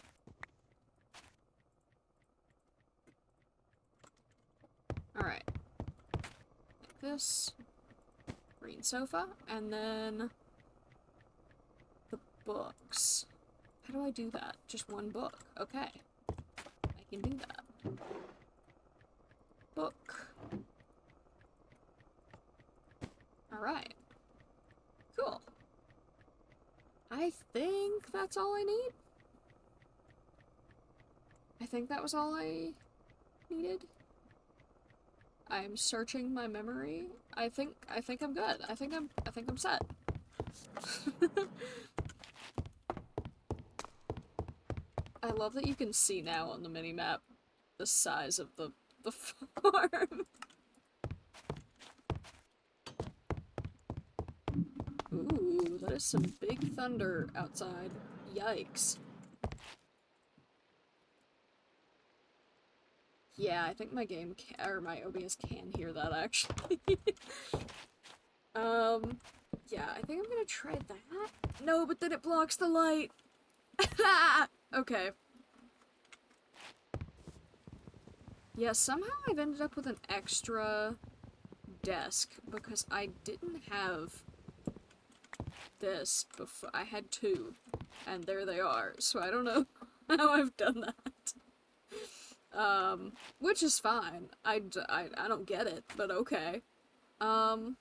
Alright. Like this. Green sofa. And then the books. How do I do that? Just one book. Okay. I can do that. Book. Alright. Cool. I think that's all I need. I think that was all I needed. I'm searching my memory. I think I'm good. I think I'm set. I love that you can see now on the minimap the size of the farm. Ooh, that is some big thunder outside. Yikes. Yeah, I think my game or my OBS can hear that, actually. Yeah, I think I'm gonna try that. No, but then it blocks the light. Okay. Yeah, somehow I've ended up with an extra desk because I didn't have this before. I had two, and there they are, so I don't know how I've done that. Which is fine. I don't get it, but okay. Alright,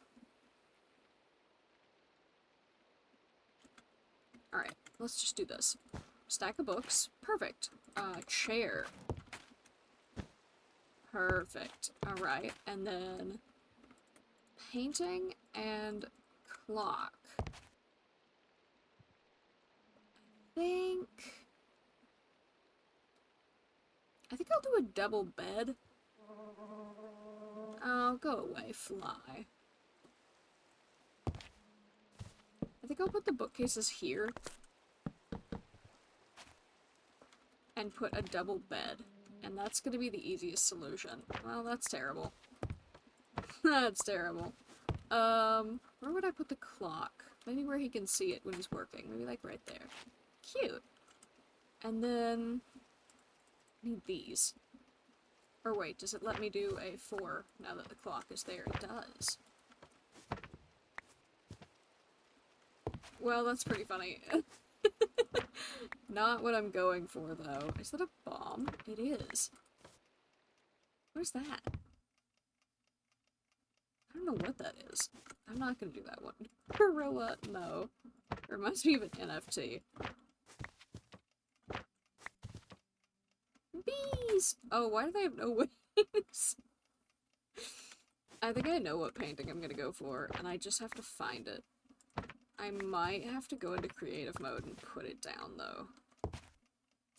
let's just do this. Stack of books. Perfect. Chair. Perfect. Alright, and then painting and clock. I think I'll do a double bed. Oh, go away, fly. I think I'll put the bookcases here. And put a double bed. And that's gonna be the easiest solution. Well, that's terrible. That's terrible. Where would I put the clock? Maybe where he can see it when he's working. Maybe like right there. Cute. And then I need these. Or wait, does it let me do a 4 now that the clock is there? It does. Well, that's pretty funny. Not what I'm going for, though. Is that a bomb? It is. What is that? I don't know what that is. I'm not gonna do that one. Gorilla, no. It reminds me of an NFT. Bees! Oh, why do they have no wings? I think I know what painting I'm gonna go for, and I just have to find it. I might have to go into creative mode and put it down, though.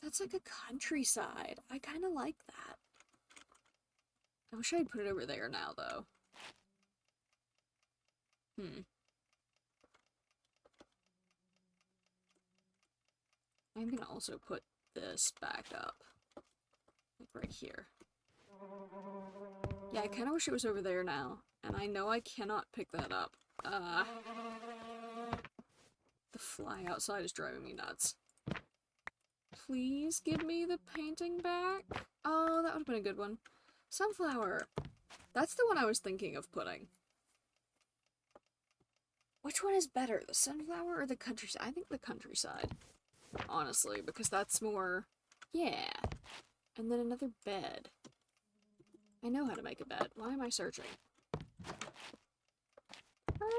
That's like a countryside. I kind of like that. I wish I'd put it over there now, though. I'm gonna also put this back up. Like right here. Yeah, I kind of wish it was over there now. And I know I cannot pick that up. The fly outside is driving me nuts. Please give me the painting back. Oh, that would have been a good one. Sunflower. That's the one I was thinking of putting. Which one is better, the sunflower or the countryside? I think the countryside. Honestly, because that's more... Yeah. And then another bed. I know how to make a bed. Why am I searching?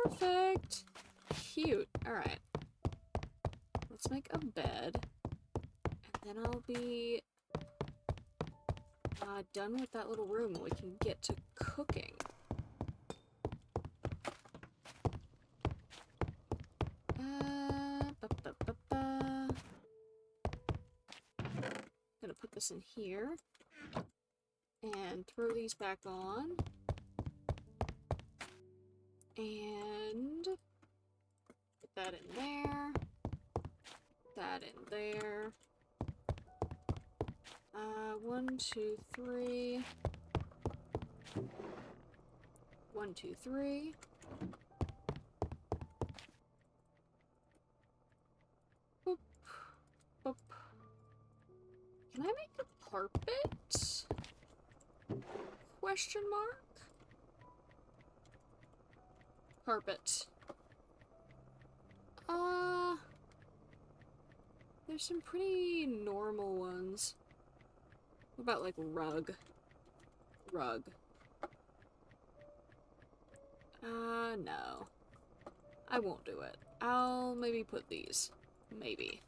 Perfect. Cute. Alright. Let's make a bed. And then I'll be done with that little room and we can get to cooking. Gonna put this in here. And throw these back on. And put that in there. That in there. 1, 2, 3. 1, 2, 3. Boop. Boop. Can I make a carpet? Question mark? Carpet. There's some pretty normal ones. What about, like, rug? Rug. No. I won't do it. I'll maybe put these. Maybe.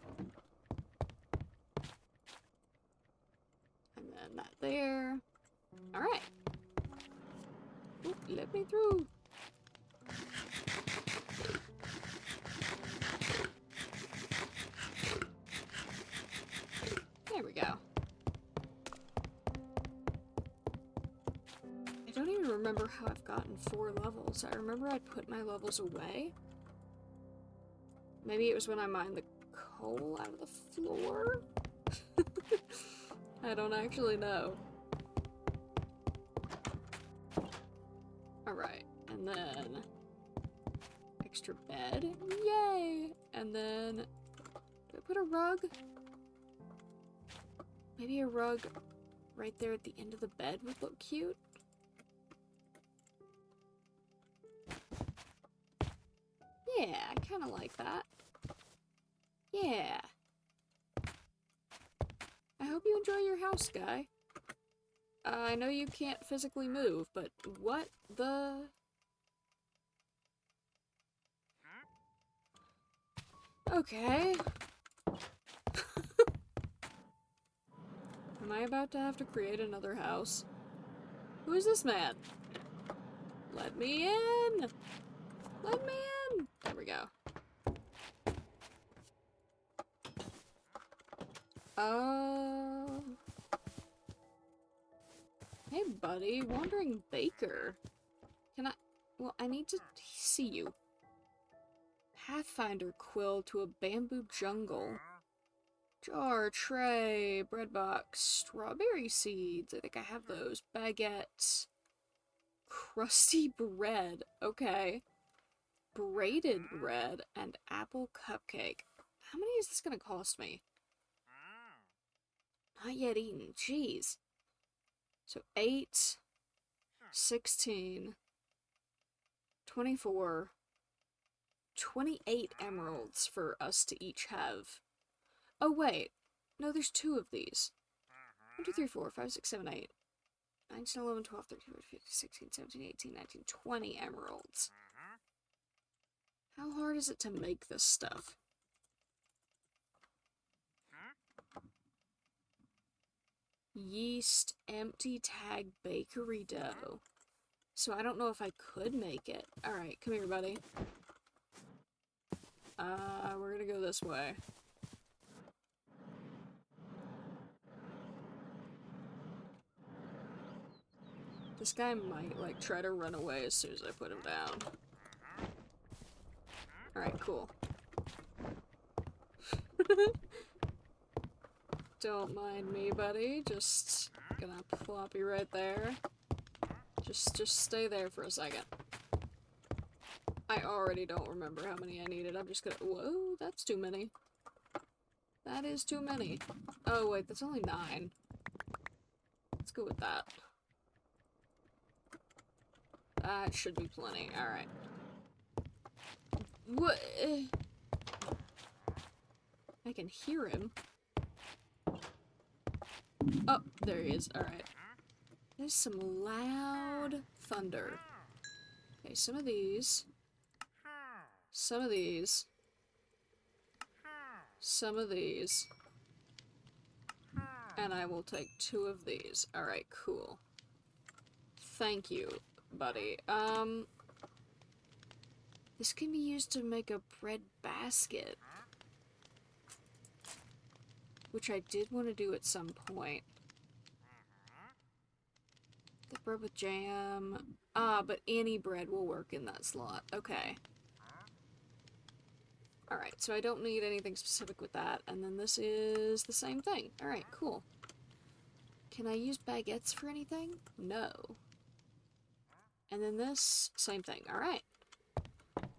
And then that there. Alright. Let me through. There we go. I don't even remember how I've gotten 4 levels. I remember I put my levels away. Maybe it was when I mined the coal out of the floor? I don't actually know. Alright, and then extra bed. Yay! And then do I put a rug? Maybe a rug right there at the end of the bed would look cute. Yeah, I kind of like that. Yeah. I hope you enjoy your house, guy. I know you can't physically move, but what the... Okay. Am I about to have to create another house? Who is this man? Let me in! Let me in! There we go. Hey buddy, Wandering Baker. Can I... Well, I need to see you. Pathfinder quill to a bamboo jungle. Jar, tray, bread box, strawberry seeds. I think I have those. Baguette. Crusty bread. Okay. Braided bread and apple cupcake. How many is this gonna cost me? Not yet eaten. Jeez. So 8, 16, 24, 28 emeralds for us to each have. Oh wait. No, there's 2 of these. 1, 2, 3, 4, 5, 6, 7, 8. 19, 11, 12, 13, 14, 15, 16, 17, 18, 19, 20 emeralds. How hard is it to make this stuff? Yeast, empty tag, bakery dough. So I don't know if I could make it. Alright, come here, buddy. We're gonna go this way. This guy might, like, try to run away as soon as I put him down. Alright, cool. Don't mind me, buddy. Just gonna plop you right there. Just stay there for a second. I already don't remember how many I needed. I'm just gonna... Whoa, that's too many. That is too many. Oh, wait, that's only 9. Let's go with that. That should be plenty. Alright. What? I can hear him. Oh, there he is. Alright. There's some loud thunder. Okay, some of these. Some of these. Some of these. And I will take 2 of these. Alright, cool. Thank you, buddy. This can be used to make a bread basket. Which I did want to do at some point. The bread with jam. Ah, but any bread will work in that slot. Okay. Alright, so I don't need anything specific with that. And then this is the same thing. Alright, cool. Can I use baguettes for anything? No. And then this, same thing. Alright.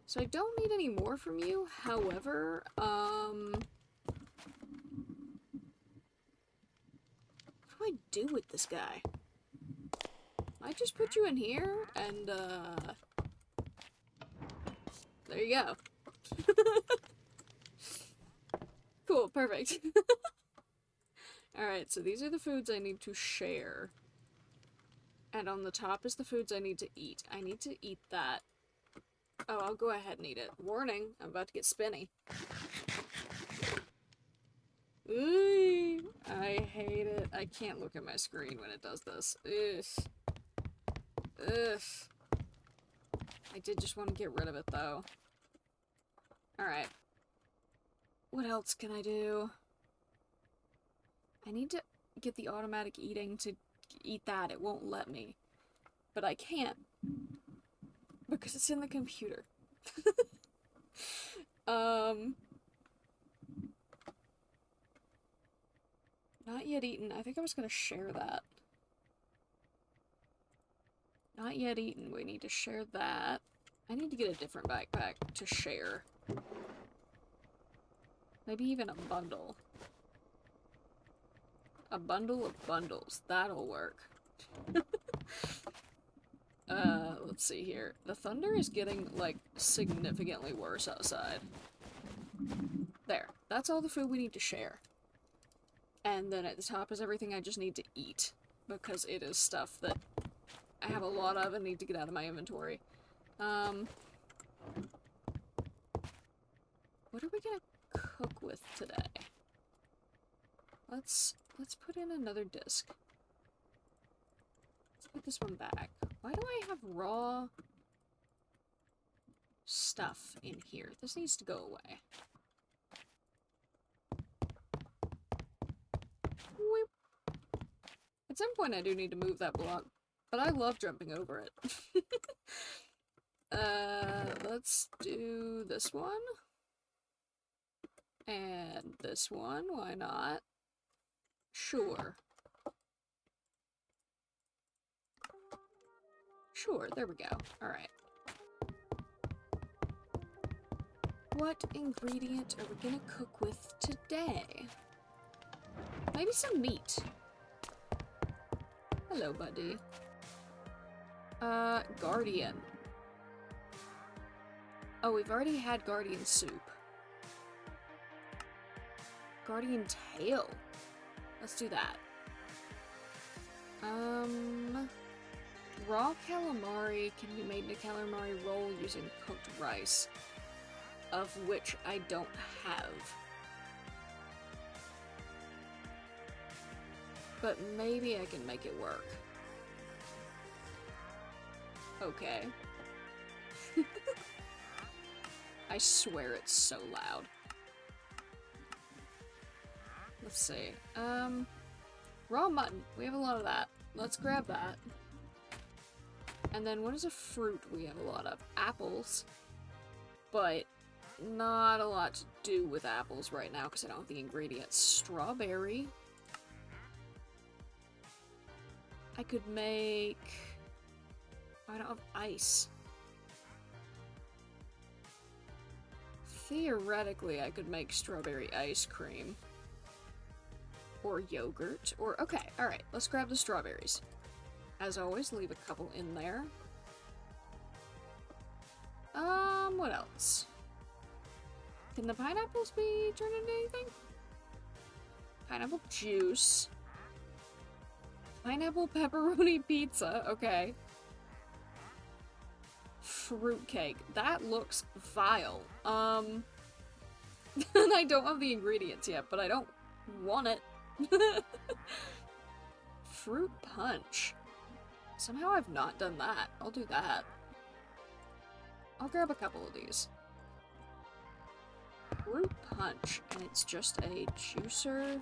So I don't need any more from you. However, what do I do with this guy? I just put you in here, and, there you go. Cool, perfect. Alright, so these are the foods I need to share. And on the top is the foods I need to eat. I need to eat that. Oh, I'll go ahead and eat it. Warning, I'm about to get spinny. Ooh, I hate it. I can't look at my screen when it does this. Ugh. Ugh. I did just want to get rid of it, though. Alright. What else can I do? I need to get the automatic eating to eat that. It won't let me. But I can't. Because it's in the computer. Not yet eaten. I think I was gonna share that. Not yet eaten. We need to share that. I need to get a different backpack to share. Maybe even a bundle. A bundle of bundles. That'll work. Let's see here. The thunder is getting, like, significantly worse outside. There. That's all the food we need to share. And then at the top is everything I just need to eat. Because it is stuff that I have a lot of and need to get out of my inventory. What are we gonna cook with today? Let's put in another disc. Let's put this one back. Why do I have raw stuff in here? This needs to go away. Whoop. At some point I do need to move that block, but I love jumping over it. Let's do this one. And this one, why not? Sure. Sure, there we go. Alright. What ingredient are we gonna cook with today? Maybe some meat. Hello, buddy. Guardian. Oh, we've already had Guardian soup. Guardian tail. Let's do that. raw calamari can be made into calamari roll using cooked rice, of which I don't have. But maybe I can make it work. Okay. I swear it's so loud. Let's see. Raw mutton. We have a lot of that. Let's grab that. And then what is a fruit we have a lot of? Apples. But not a lot to do with apples right now because I don't have the ingredients. Strawberry. I could make... I don't have ice. Theoretically, I could make strawberry ice cream. Or yogurt. Or, okay, alright, let's grab the strawberries. As always, leave a couple in there. What else? Can the pineapples be turned into anything? Pineapple juice. Pineapple pepperoni pizza, okay. Fruitcake. That looks vile. And I don't have the ingredients yet, but I don't want it. Fruit punch. Somehow I've not done that. I'll do that. I'll grab a couple of these. Fruit punch, and it's just a juicer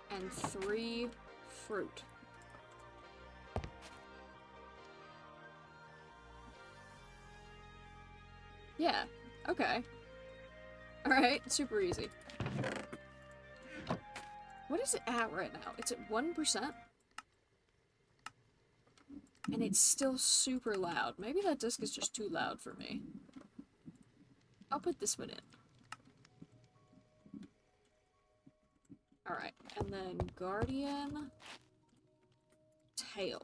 and 3 fruit. Yeah, okay. Alright, super easy. What is it at right now? It's at 1%? And it's still super loud. Maybe that disc is just too loud for me. I'll put this one in. Alright, and then Guardian... Tail.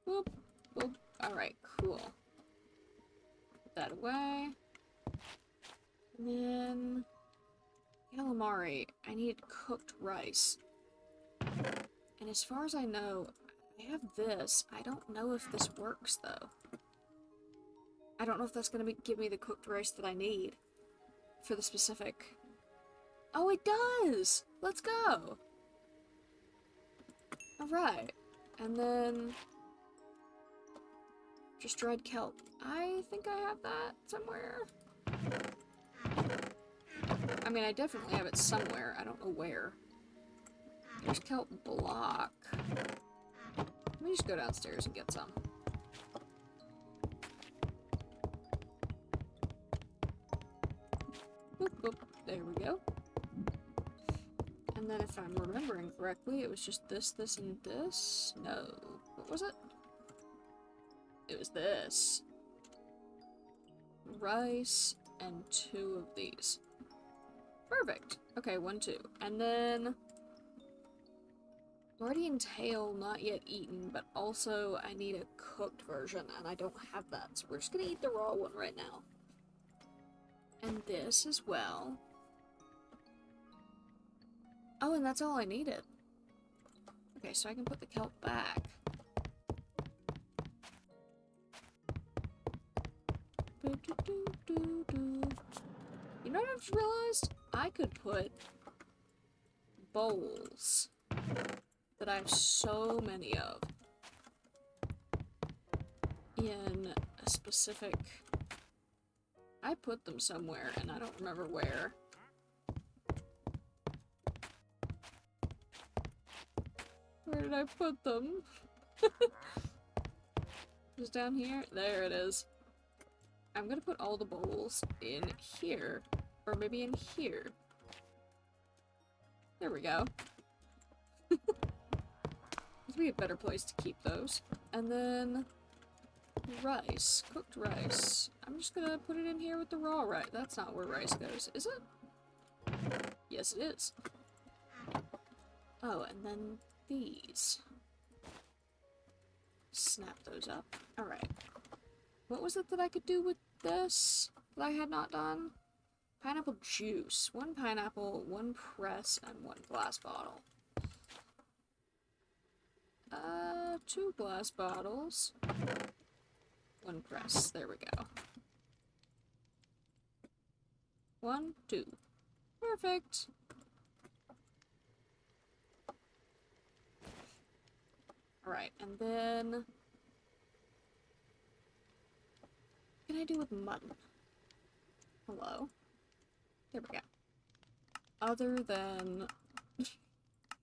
Whoop, whoop. Alright, cool. Put that away. And then... Calamari. I need cooked rice. And as far as I know, I have this. I don't know if this works, though. I don't know if that's gonna give me the cooked rice that I need for the specific... Oh, it does! Let's go! Alright. And then... just dried kelp. I think I have that somewhere. I mean, I definitely have it somewhere. I don't know where. There's kelp block. Let me just go downstairs and get some. Boop, boop. There we go. And then if I'm remembering correctly, it was just this, this, and this? No. What was it? It was this. Rice and 2 of these. Perfect. Okay, 1, 2. And then... Guardian tail, not yet eaten, but also I need a cooked version, and I don't have that, so we're just gonna eat the raw one right now. And this as well. Oh, and that's all I needed. Okay, so I can put the kelp back. You know what I've just realized? I could put bowls that I have so many of in a specific... I put them somewhere and I don't remember where. Where did I put them? Just down here? There it is. I'm gonna put all the bowls in here. Or maybe in here. There we go. This would be a better place to keep those. And then... rice. Cooked rice. I'm just gonna put it in here with the raw rice. That's not where rice goes, is it? Yes, it is. Oh, and then these. Snap those up. Alright. What was it that I could do with this that I had not done? Pineapple juice. 1 pineapple, 1 press, and 1 glass bottle. 2 glass bottles. 1 press. There we go. 1, 2. Perfect. Alright, and then... what can I do with mutton? Hello? There we go. Other than...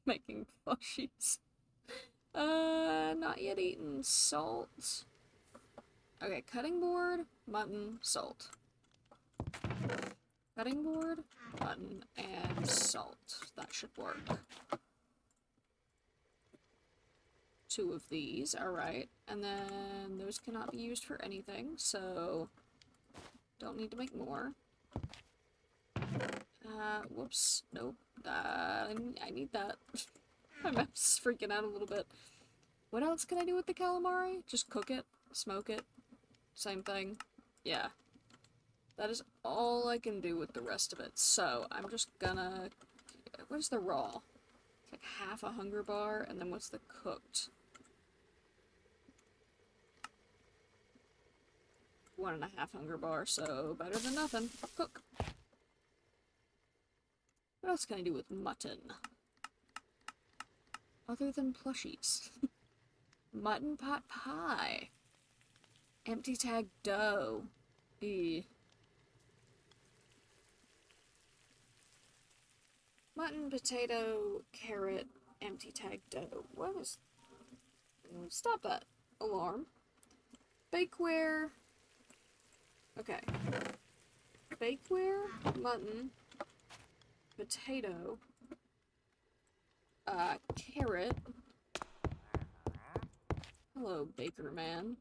making plushies. Not yet eaten. Salt. Okay, cutting board, mutton, salt. Cutting board, mutton, and salt. That should work. 2 of these, alright. And then those cannot be used for anything, so don't need to make more. Whoops. Nope. I need that. My mouse is freaking out a little bit. What else can I do with the calamari? Just cook it, smoke it, same thing. Yeah. That is all I can do with the rest of it. So, I'm just gonna... what is the raw? It's like half a hunger bar, and then what's the cooked? 1.5 hunger bar, so better than nothing. Cook. What else can I do with mutton? Other than plushies. Mutton pot pie. Empty tag dough. Eee. Mutton, potato, carrot, empty tag dough. What is... stop that. Alarm. Bakeware. Okay. Bakeware, mutton, potato, carrot. Hello, baker man.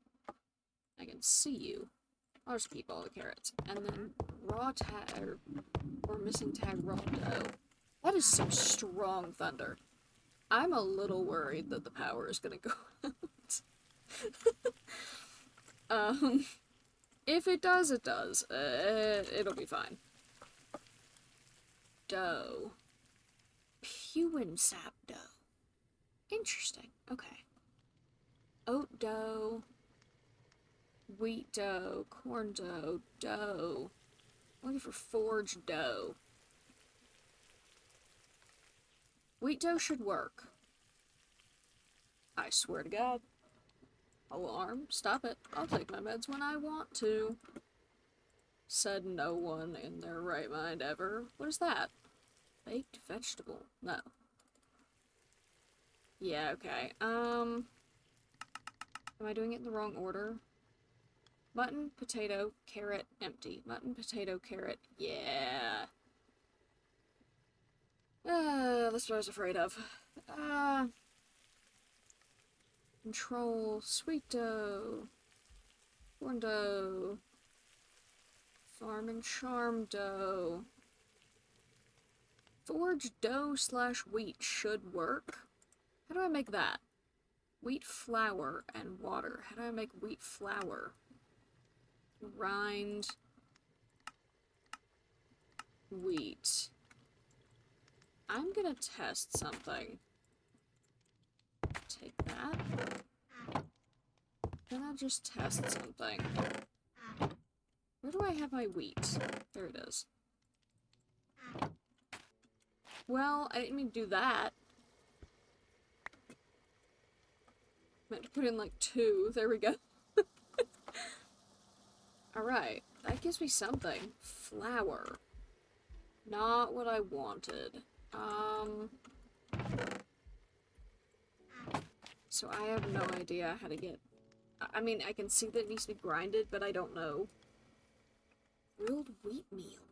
I can see you. I'll just keep all the carrots. And then raw tag, or missing tag raw dough. That is some strong thunder. I'm a little worried that the power is gonna go out. If it does, it does. It'll be fine. Dough. Pewin sap dough. Interesting. Okay. Oat dough. Wheat dough. Corn dough. Dough. I'm looking for forged dough. Wheat dough should work. I swear to God. Alarm. Stop it. I'll take my meds when I want to. Said no one in their right mind ever. What is that? Baked vegetable. No. Yeah, okay. Am I doing it in the wrong order? Mutton, potato, carrot, empty. Mutton, potato, carrot. Yeah. That's what I was afraid of. Control, sweet dough, corn dough, farm and charm dough. Forged dough slash wheat should work. How do I make that? Wheat flour and water. How do I make wheat flour? Grind wheat. I'm gonna test something. Take that. Then I'll just test something. Where do I have my wheat? There it is. Well, I didn't mean to do that. Meant to put in like 2. There we go. Alright, that gives me something. Flour. Not what I wanted. So I have no idea how to get... I mean, I can see that it needs to be grinded, but I don't know. Grilled wheat meal.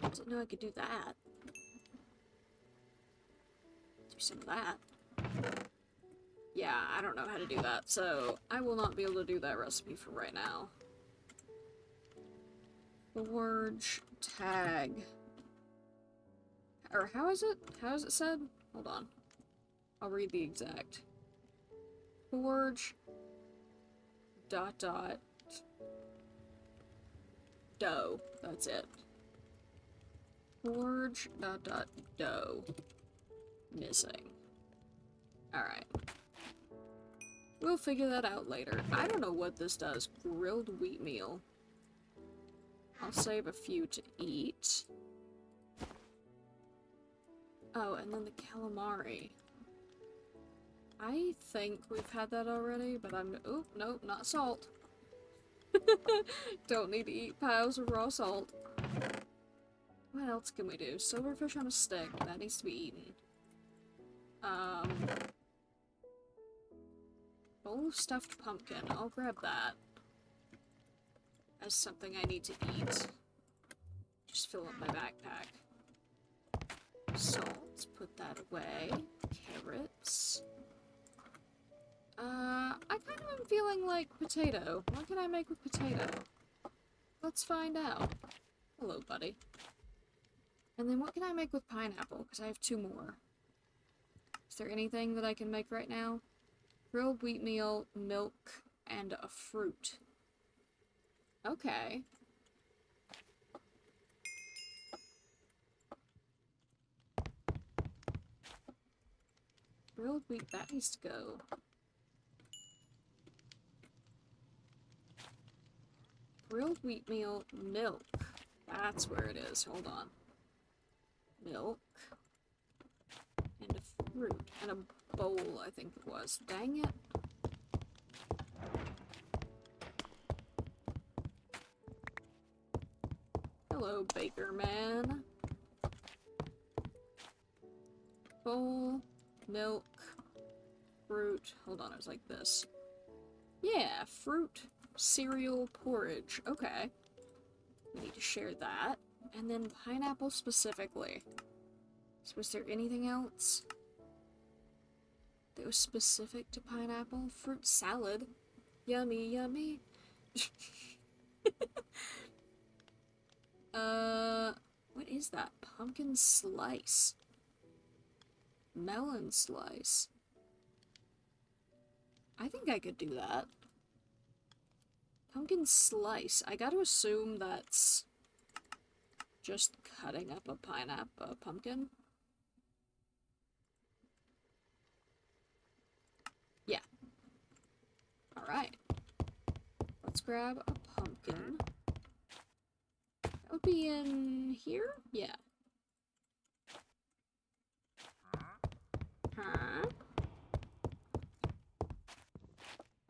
I didn't know I could do that. Do some of that. Yeah, I don't know how to do that, so I will not be able to do that recipe for right now. Forge tag. Or how is it? How is it said? Hold on. I'll read the exact. Forge dot dough. That's it. Forge dot dough. Missing. Alright. We'll figure that out later. I don't know what this does. Grilled wheat meal. I'll save a few to eat. Oh, and then the calamari. I think we've had that already, but I'm... Oh, no, not salt. Don't need to eat piles of raw salt. What else can we do? Silverfish on a stick. That needs to be eaten. Bowl of stuffed pumpkin. I'll grab that. As something I need to eat. Just fill up my backpack. Salt. Put that away. Carrots. I kind of am feeling like potato. What can I make with potato? Let's find out. Hello, buddy. And then what can I make with pineapple? Because I have 2 more. Is there anything that I can make right now? Grilled wheat meal, milk, and a fruit. Okay. Grilled wheat, that needs to go. Grilled wheat meal, milk. That's where it is. Hold on. Milk. And a fruit. And a bowl, I think it was. Dang it. Hello, baker man. Bowl, milk, fruit. Hold on, it was like this. Yeah, fruit, cereal, porridge. Okay. We need to share that. And then pineapple specifically. So was there anything else that was specific to pineapple? Fruit salad. Yummy, yummy. What is that? Pumpkin slice. Melon slice. I think I could do that. Pumpkin slice. I gotta assume that's just cutting up a pumpkin. Yeah. Alright. Let's grab a pumpkin. That would be in here? Yeah. Huh?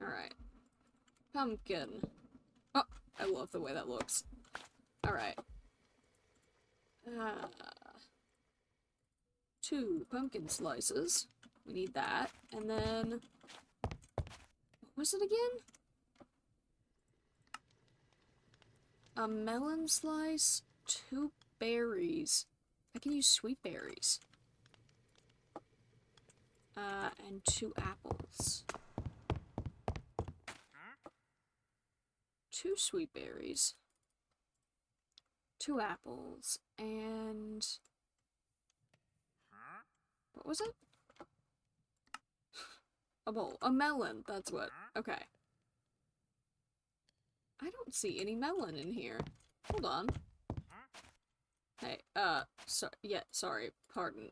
Alright. Pumpkin. Oh, I love the way that looks. Alright. 2 pumpkin slices. We need that. And then... what was it again? A melon slice, 2 berries. I can use sweet berries. And 2 apples. 2 sweet berries. 2 apples. And... what was it? A bowl. A melon, that's what. Okay. I don't see any melon in here. Hold on. Hey, sorry, pardon.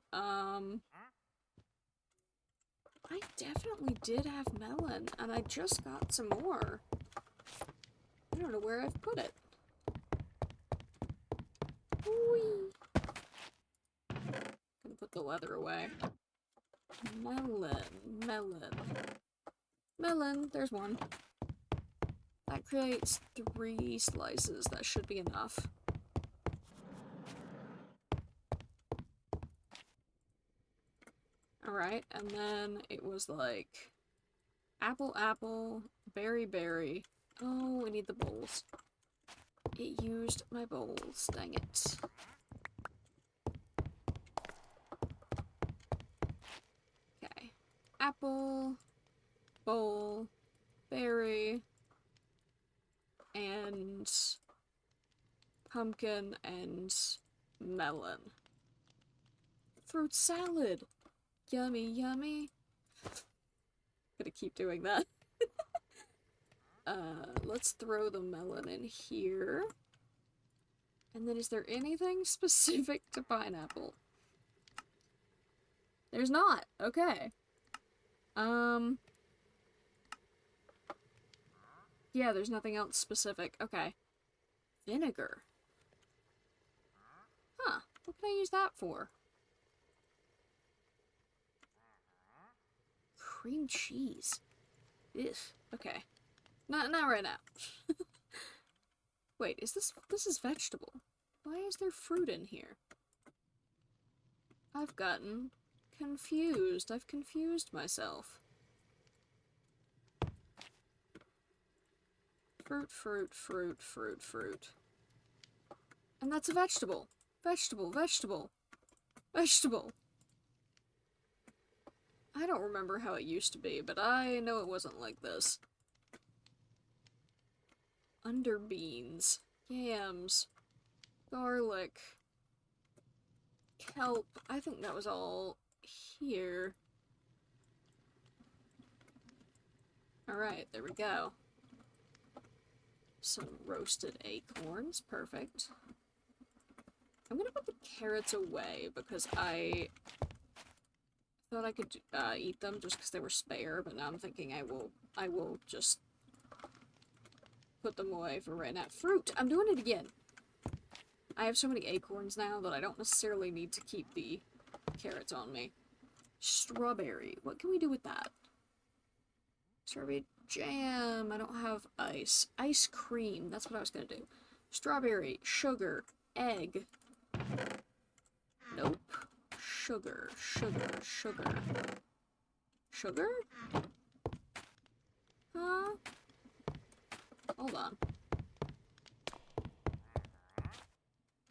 I definitely did have melon, and I just got some more. I don't know where I've put it. Whee! Gonna put the leather away. Melon, there's one. That creates 3 slices. That should be enough. Alright, and then it was like apple, berry. Oh, we need the bowls. It used my bowls, dang it. Okay. Apple, bowl, berry, and pumpkin and melon. Fruit salad! Yummy, yummy. Gonna keep doing that. Let's throw the melon in here. And then is there anything specific to pineapple? There's not. Okay. Yeah, there's nothing else specific. Okay. Vinegar. Huh. What can I use that for? Cream cheese. Ugh. Okay. Not right now. Wait, this is vegetable. Why is there fruit in here? I've gotten confused. I've confused myself. Fruit, fruit, fruit, fruit, fruit. And that's a vegetable. Vegetable, vegetable, vegetable. I don't remember how it used to be, but I know it wasn't like this. Underbeans, yams, garlic, kelp. I think that was all here. Alright, there we go. Some roasted acorns, perfect. I'm gonna put the carrots away because I thought I could eat them just because they were spare, but now I'm thinking I will just put them away for right now. Fruit! I'm doing it again! I have so many acorns now that I don't necessarily need to keep the carrots on me. Strawberry. What can we do with that? Strawberry jam. I don't have ice. Ice cream. That's what I was gonna do. Strawberry. Sugar. Egg. Nope. Sugar. Sugar. Sugar. Sugar? Huh? Hold on.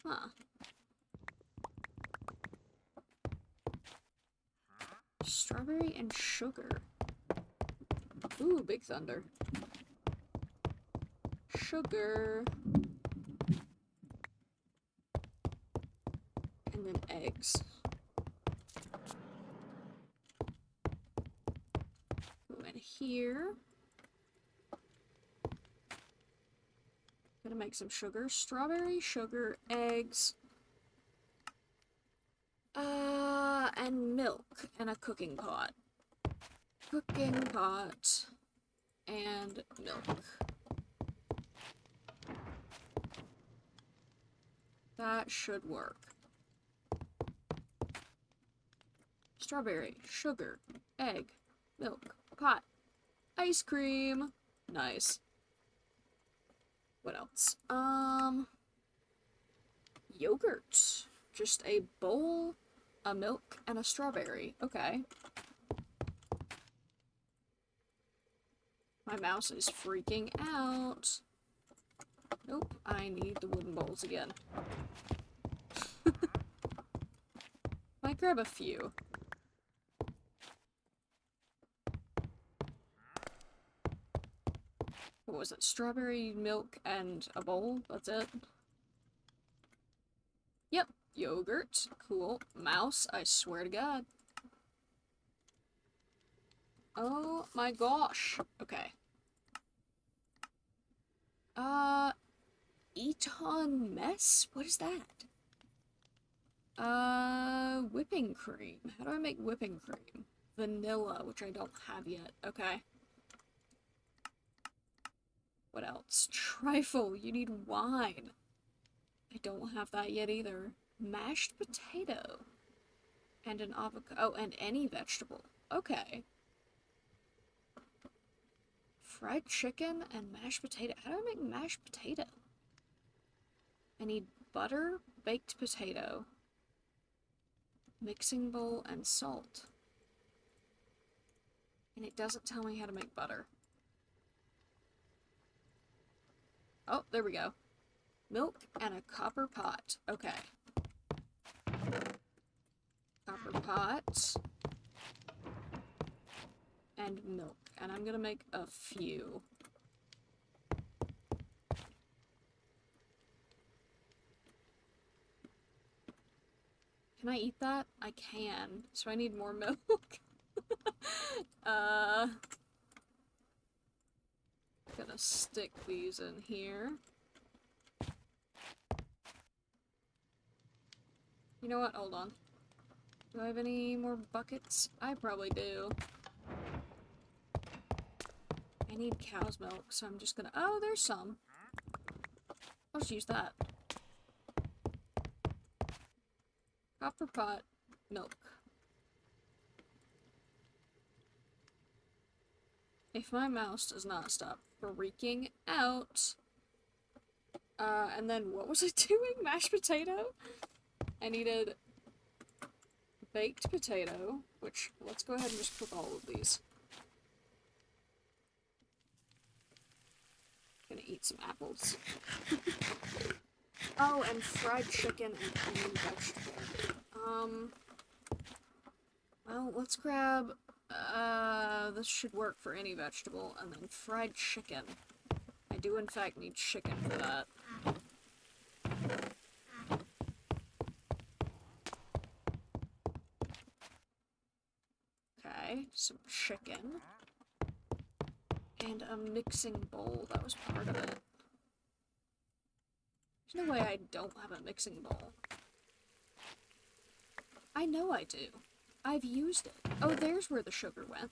Huh. Strawberry and sugar. Ooh, Big Thunder. Sugar. And then eggs. Go in here. Gonna make some sugar. Strawberry, sugar, eggs. And milk. And a cooking pot. Cooking pot. And milk. That should work. Strawberry, sugar, egg, milk, pot, ice cream. Nice. What else? Yogurt. Just a bowl, a milk, and a strawberry. Okay. My mouse is freaking out. Nope, I need the wooden bowls again. Might grab a few. What was it? Strawberry, milk, and a bowl? That's it? Yep. Yogurt. Cool. Mouse, I swear to God. Oh my gosh. Okay. Eton mess? What is that? Whipping cream. How do I make whipping cream? Vanilla, which I don't have yet. Okay. What else? Trifle. You need wine. I don't have that yet either. Mashed potato. And an avocado. Oh, and any vegetable. Okay. Fried chicken and mashed potato. How do I make mashed potato? I need butter, baked potato, mixing bowl, and salt. And it doesn't tell me how to make butter. Oh, there we go. Milk and a copper pot. Okay. Copper pot. And milk. And I'm gonna make a few. Can I eat that? I can. So I need more milk. Gonna stick these in here. You know what? Hold on. Do I have any more buckets? I probably do. I need cow's milk, so I'm just gonna... Oh, there's some. I'll just use that. Copper pot milk. If my mouse does not stop freaking out... and then what was I doing? Mashed potato? I needed baked potato, which, let's go ahead and just cook all of these. Gonna eat some apples. Oh, and fried chicken and any vegetable. Well, let's grab, this should work for any vegetable, and then fried chicken. I do in fact need chicken for that. Okay, some chicken. And a mixing bowl, that was part of it. There's no way I don't have a mixing bowl. I know I do. I've used it. Oh, there's where the sugar went.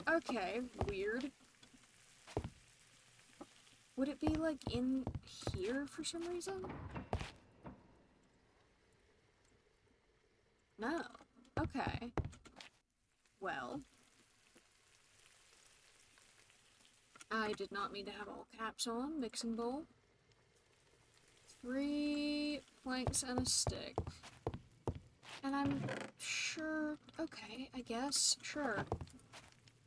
Okay, weird. Would it be, like, in here for some reason? No. Okay. Well. I did not mean to have all caps on. Mixing bowl. 3 planks and a stick. And I'm sure... Okay, I guess. Sure.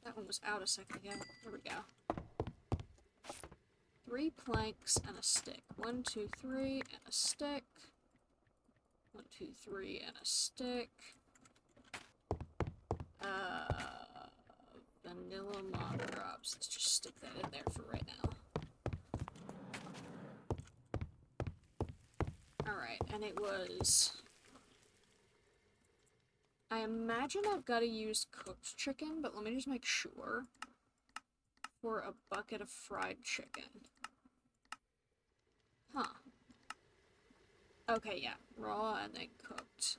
That one was out a second ago. There we go. 3 planks and a stick. 1, 2, 3, and a stick. 1, 2, 3, and a stick. Vanilla mock drops. Let's just stick that in there for right now. Alright, and it was... I imagine I've got to use cooked chicken, but let me just make sure. For a bucket of fried chicken. Huh. Okay, yeah. Raw and then cooked.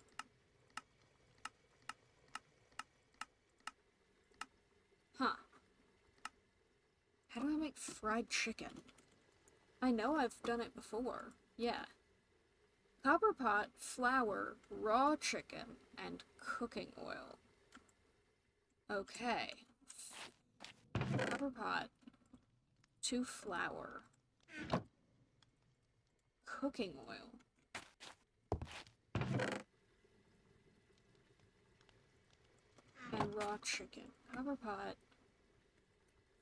Huh. How do I make fried chicken? I know I've done it before. Yeah. Copper pot, flour, raw chicken, and cooking oil. Okay. Copper pot, 2 flour, cooking oil, and raw chicken. Copper pot,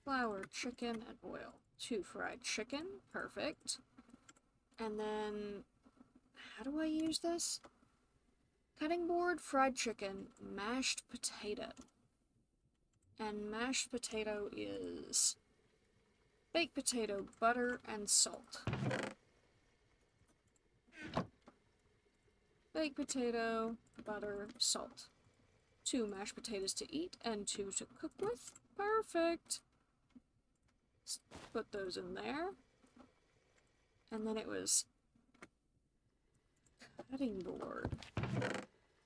flour, chicken, and oil. 2 fried chicken. Perfect. And then... How do I use this? Cutting board, fried chicken, mashed potato. And mashed potato is baked potato, butter, and salt. Baked potato, butter, salt. 2 mashed potatoes to eat and 2 to cook with. Perfect. Let's put those in there. And then it was cutting board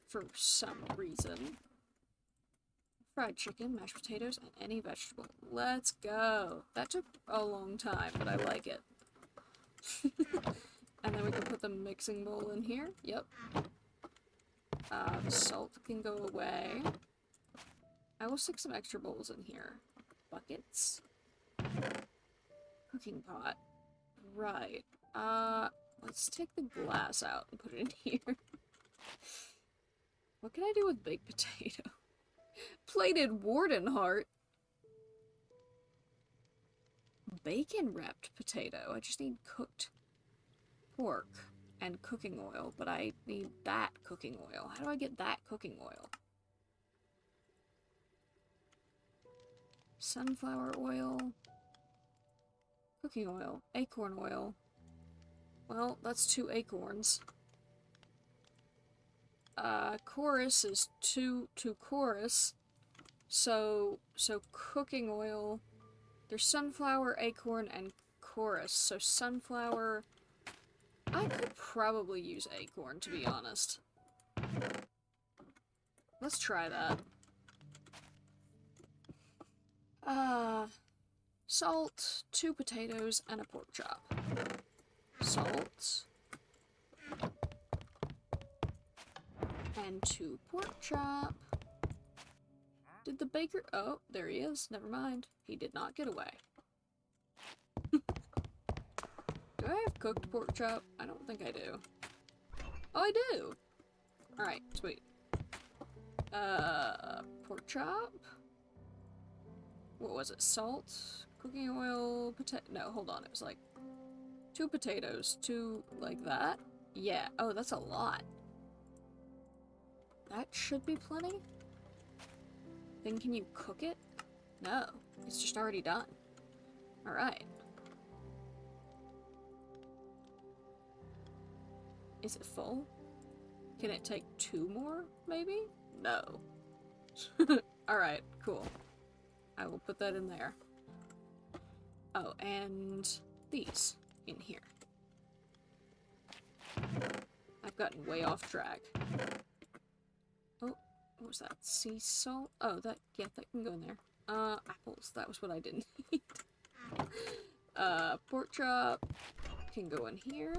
for some reason. Fried chicken, mashed potatoes, and any vegetable. Let's go. That took a long time, but I like it. And then we can put the mixing bowl in here. Yep. The salt can go away. I will stick some extra bowls in here. Buckets. Cooking pot. Right. Let's take the glass out and put it in here. What can I do with baked potato? Plated warden heart. Bacon wrapped potato. I just need cooked pork and cooking oil, but I need that cooking oil. How do I get that cooking oil? Sunflower oil. Cooking oil. Acorn oil. Well, that's 2 acorns. Chorus is 2 chorus. So cooking oil. There's sunflower, acorn, and chorus. So sunflower... I could probably use acorn, to be honest. Let's try that. Salt, 2 potatoes, and a pork chop. Salt. And 2 pork chop. Did the baker... Oh, there he is. Never mind. He did not get away. Do I have cooked pork chop? I don't think I do. Oh, I do! Alright, sweet. Pork chop? What was it? Salt? Cooking oil? Potato? No, hold on. It was like 2 potatoes. 2 like that? Yeah. Oh, that's a lot. That should be plenty. Then can you cook it? No. It's just already done. Alright. Is it full? Can it take 2 more, maybe? No. Alright, cool. I will put that in there. Oh, and these in here. I've gotten way off track. Oh, what was that? Sea salt? Oh, that, yeah, that can go in there. Apples. That was what I didn't need. Pork chop can go in here.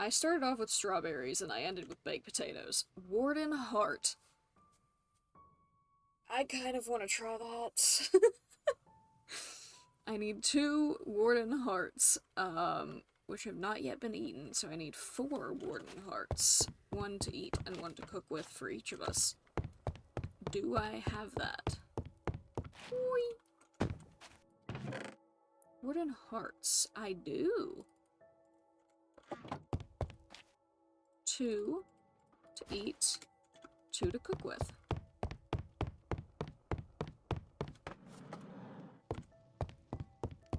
I started off with strawberries and I ended with baked potatoes. Warden heart. I kind of want to try that. I need 2 warden hearts, which have not yet been eaten, so I need 4 warden hearts. 1 to eat and 1 to cook with for each of us. Do I have that? Whee! Warden hearts. I do. 2 to eat, 2 to cook with.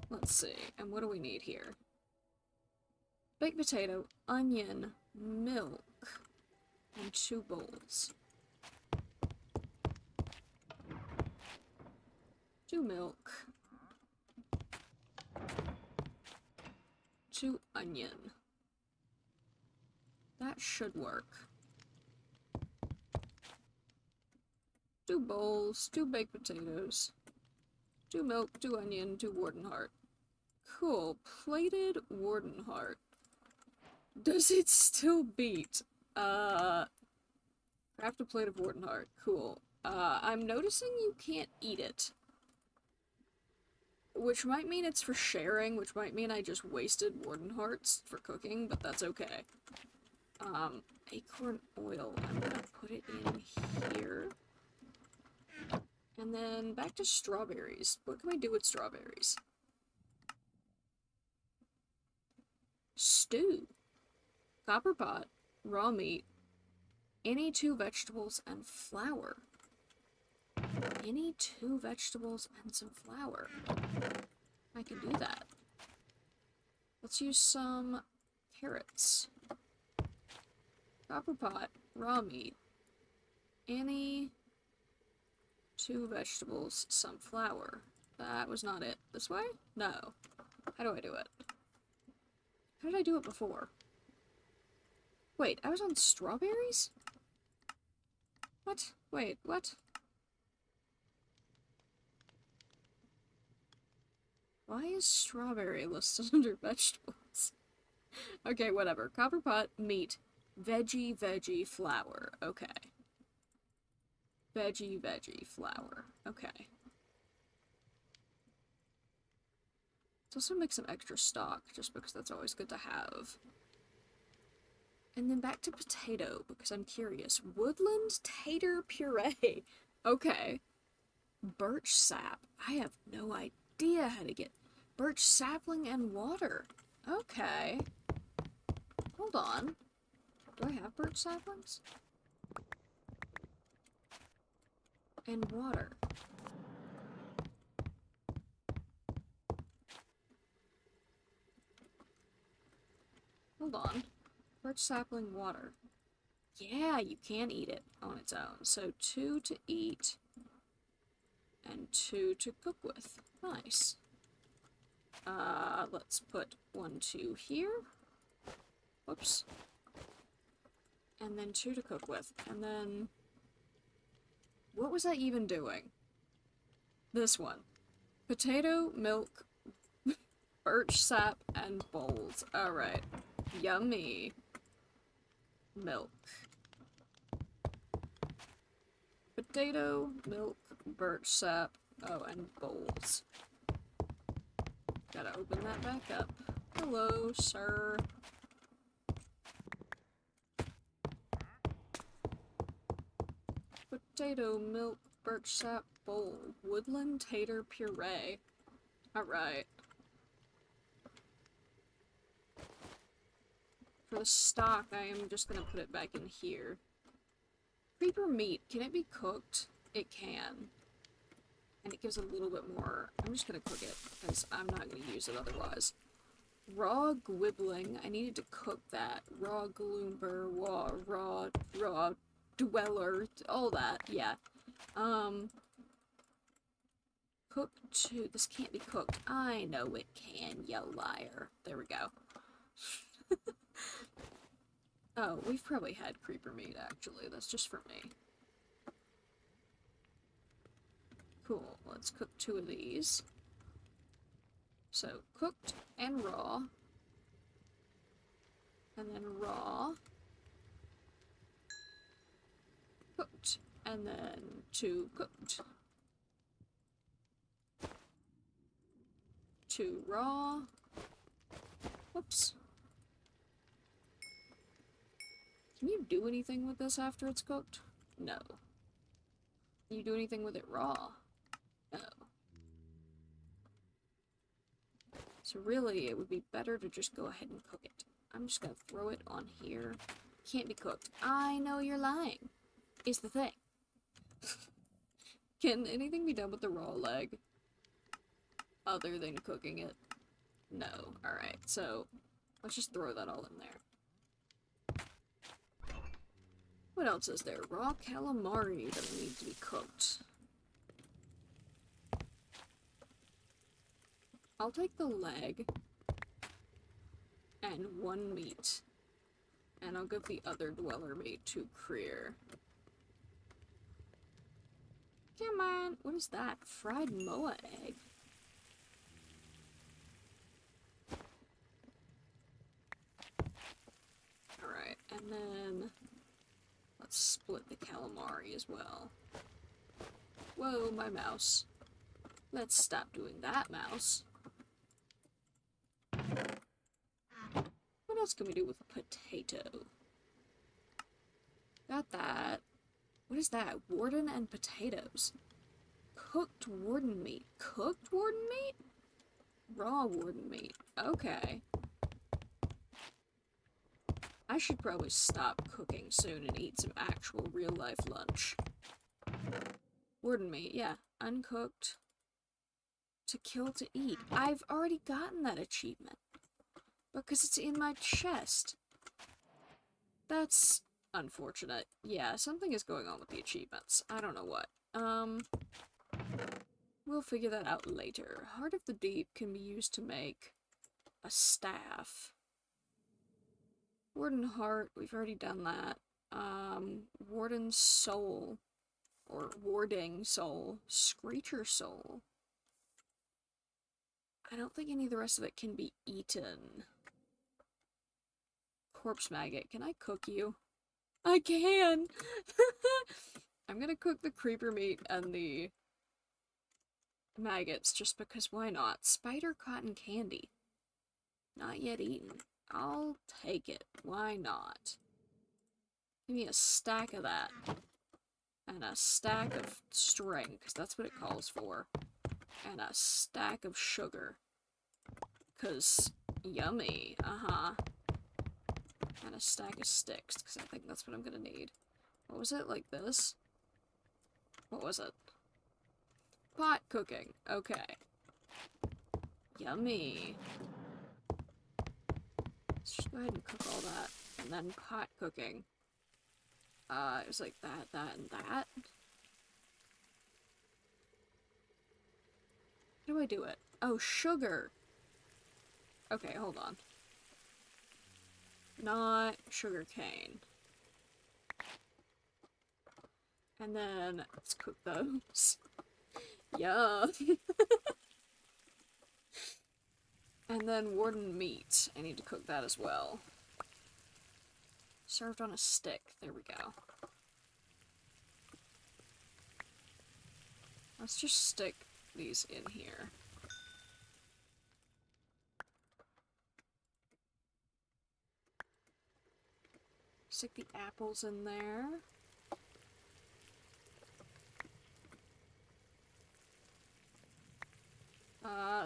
Let's see, and what do we need here? Baked potato, onion, milk, and 2 bowls. 2 milk. 2 onion. That should work. 2 bowls, 2 baked potatoes, 2 milk, 2 onion, 2 warden heart. Cool. Plated warden heart. Does it still beat? Craft a plate of warden heart. Cool. I'm noticing you can't eat it. Which might mean it's for sharing, which might mean I just wasted warden hearts for cooking, but that's okay. Acorn oil. I'm gonna put it in here. And then back to strawberries. What can we do with strawberries? Stew. Copper pot. Raw meat. Any 2 vegetables and flour. Any 2 vegetables and some flour. I can do that. Let's use some carrots. Copper pot. Raw meat. Any 2 vegetables, some flour. That was not it. This way? No. How do I do it? How did I do it before? Wait, I was on strawberries? What? Wait, what? Why is strawberry listed under vegetables? Okay, whatever. Copper pot, meat, veggie, flour. Okay. Veggie, flour. Okay. Let's also make some extra stock, just because that's always good to have. And then back to potato, because I'm curious. Woodland tater puree. Okay. Birch sap. I have no idea how to get... Birch sapling and water. Okay. Hold on. Do I have birch saplings? And water. Hold on. Birch sapling water. Yeah, you can eat it on its own. So 2 to eat and 2 to cook with. Nice. Let's put 1, 2 here. Whoops. And then 2 to cook with. And then... What was I even doing? This one. Potato, milk, birch sap, and bowls. Alright. Yummy. Milk. Potato, milk, birch sap, oh, and bowls. Gotta open that back up. Hello, sir. Potato, milk, birch sap, bowl, woodland tater puree. Alright. For the stock, I am just gonna put it back in here. Creeper meat, can it be cooked? It can. And it gives a little bit more. I'm just gonna cook it, because I'm not gonna use it otherwise. Raw gwibbling, I needed to cook that. Raw gloomber, raw dweller, all that, yeah. Cook to, this can't be cooked. I know it can, you liar. There we go. Oh, we've probably had creeper meat, actually. That's just for me. Cool, let's cook 2 of these. So, cooked and raw. And then raw. Cooked. And then 2 cooked. 2 raw. Whoops. Can you do anything with this after it's cooked? No. Can you do anything with it raw? No. So really, it would be better to just go ahead and cook it. I'm just gonna throw it on here. Can't be cooked. I know you're lying, is the thing. Can anything be done with the raw leg? Other than cooking it? No. Alright, so let's just throw that all in there. What else is there? Raw calamari that need to be cooked. I'll take the leg and 1 meat. And I'll give the other dweller meat to Creare. Come on! What is that? Fried moa egg? Alright, and then let's split the calamari as well. Whoa, my mouse. Let's stop doing that, mouse. What else can we do with potato? Got that. What is that? Warden and potatoes. Cooked warden meat. Cooked warden meat? Raw warden meat. Okay. I should probably stop cooking soon and eat some actual real-life lunch. Warden meat, yeah. Uncooked. To kill to eat. I've already gotten that achievement. Because it's in my chest. That's unfortunate. Yeah, something is going on with the achievements. I don't know what. We'll figure that out later. Heart of the Deep can be used to make a staff. Warden Heart, we've already done that. Warden Soul. Or Warding Soul. Screecher Soul. I don't think any of the rest of it can be eaten. Corpse Maggot, can I cook you? I can! I'm gonna cook the creeper meat and the maggots just because why not? Spider cotton candy. Not yet eaten. I'll take it. Why not? Give me a stack of that. And a stack of string, because that's what it calls for. And a stack of sugar. Because yummy. Uh-huh. And a stack of sticks, because I think that's what I'm gonna need. What was it? Like this? What was it? Pot cooking. Okay. Yummy. Let's just go ahead and cook all that. And then pot cooking. It was like that, and that. How do I do it? Oh, sugar! Okay, hold on. Not sugar cane. And then, let's cook those. Yeah. And then warden meat. I need to cook that as well. Served on a stick. There we go. Let's just stick these in here. Stick the apples in there.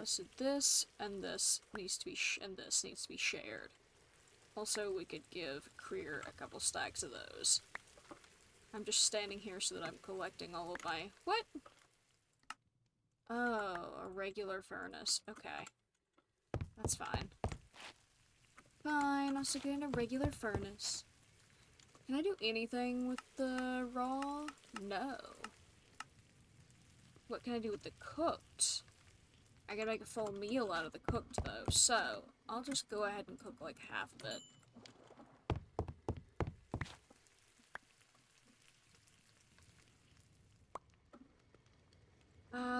So this and this needs to be shared. Also, we could give Creare a couple stacks of those. I'm just standing here so that I'm collecting all of my... What? Oh, a regular furnace. Okay. That's fine. Fine, I'll stick it in a regular furnace. Can I do anything with the raw? No. What can I do with the cooked? I gotta make a full meal out of the cooked, though, so I'll just go ahead and cook, like, half of it.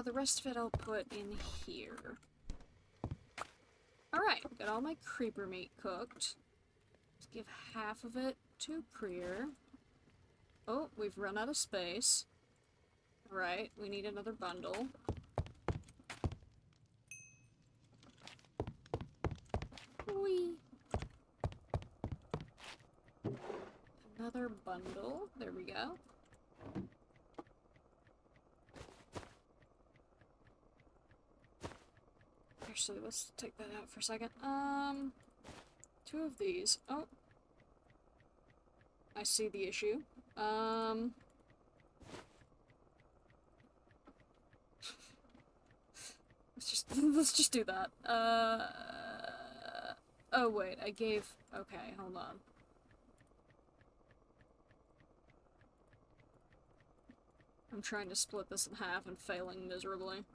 The rest of it I'll put in here. Alright, got all my creeper meat cooked. Let's give half of it to Creare. Oh, we've run out of space. Alright, we need another bundle. Whee! Another bundle. There we go. Actually, let's take that out for a second. 2 of these. Oh. I see the issue. Let's just do that. Oh wait, I gave... Okay, hold on. I'm trying to split this in half and failing miserably.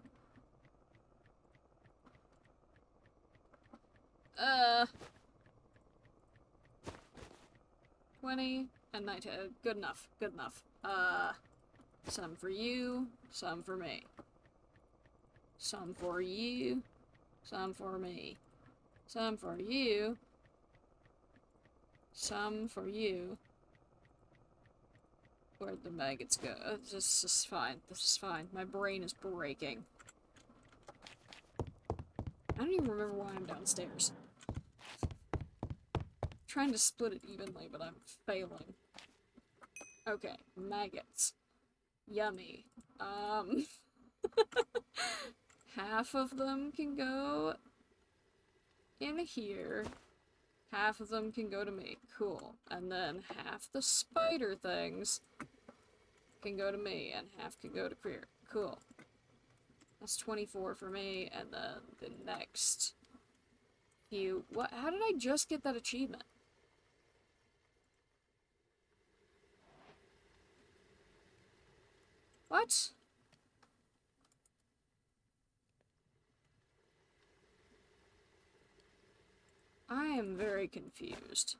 20 and 19. Good enough, good enough. Some for you, some for me. Some for you, some for me. Some for you. Some for you. Where'd the maggots go? This is fine. This is fine. My brain is breaking. I don't even remember why I'm downstairs. Trying to split it evenly, but I'm failing. Okay, maggots. Yummy. Half of them can go in here. Half of them can go to me. Cool. And then half the spider things can go to me, and half can go to Creare. Cool. That's 24 for me, and then the next few... What? How did I just get that achievement? What? I am very confused.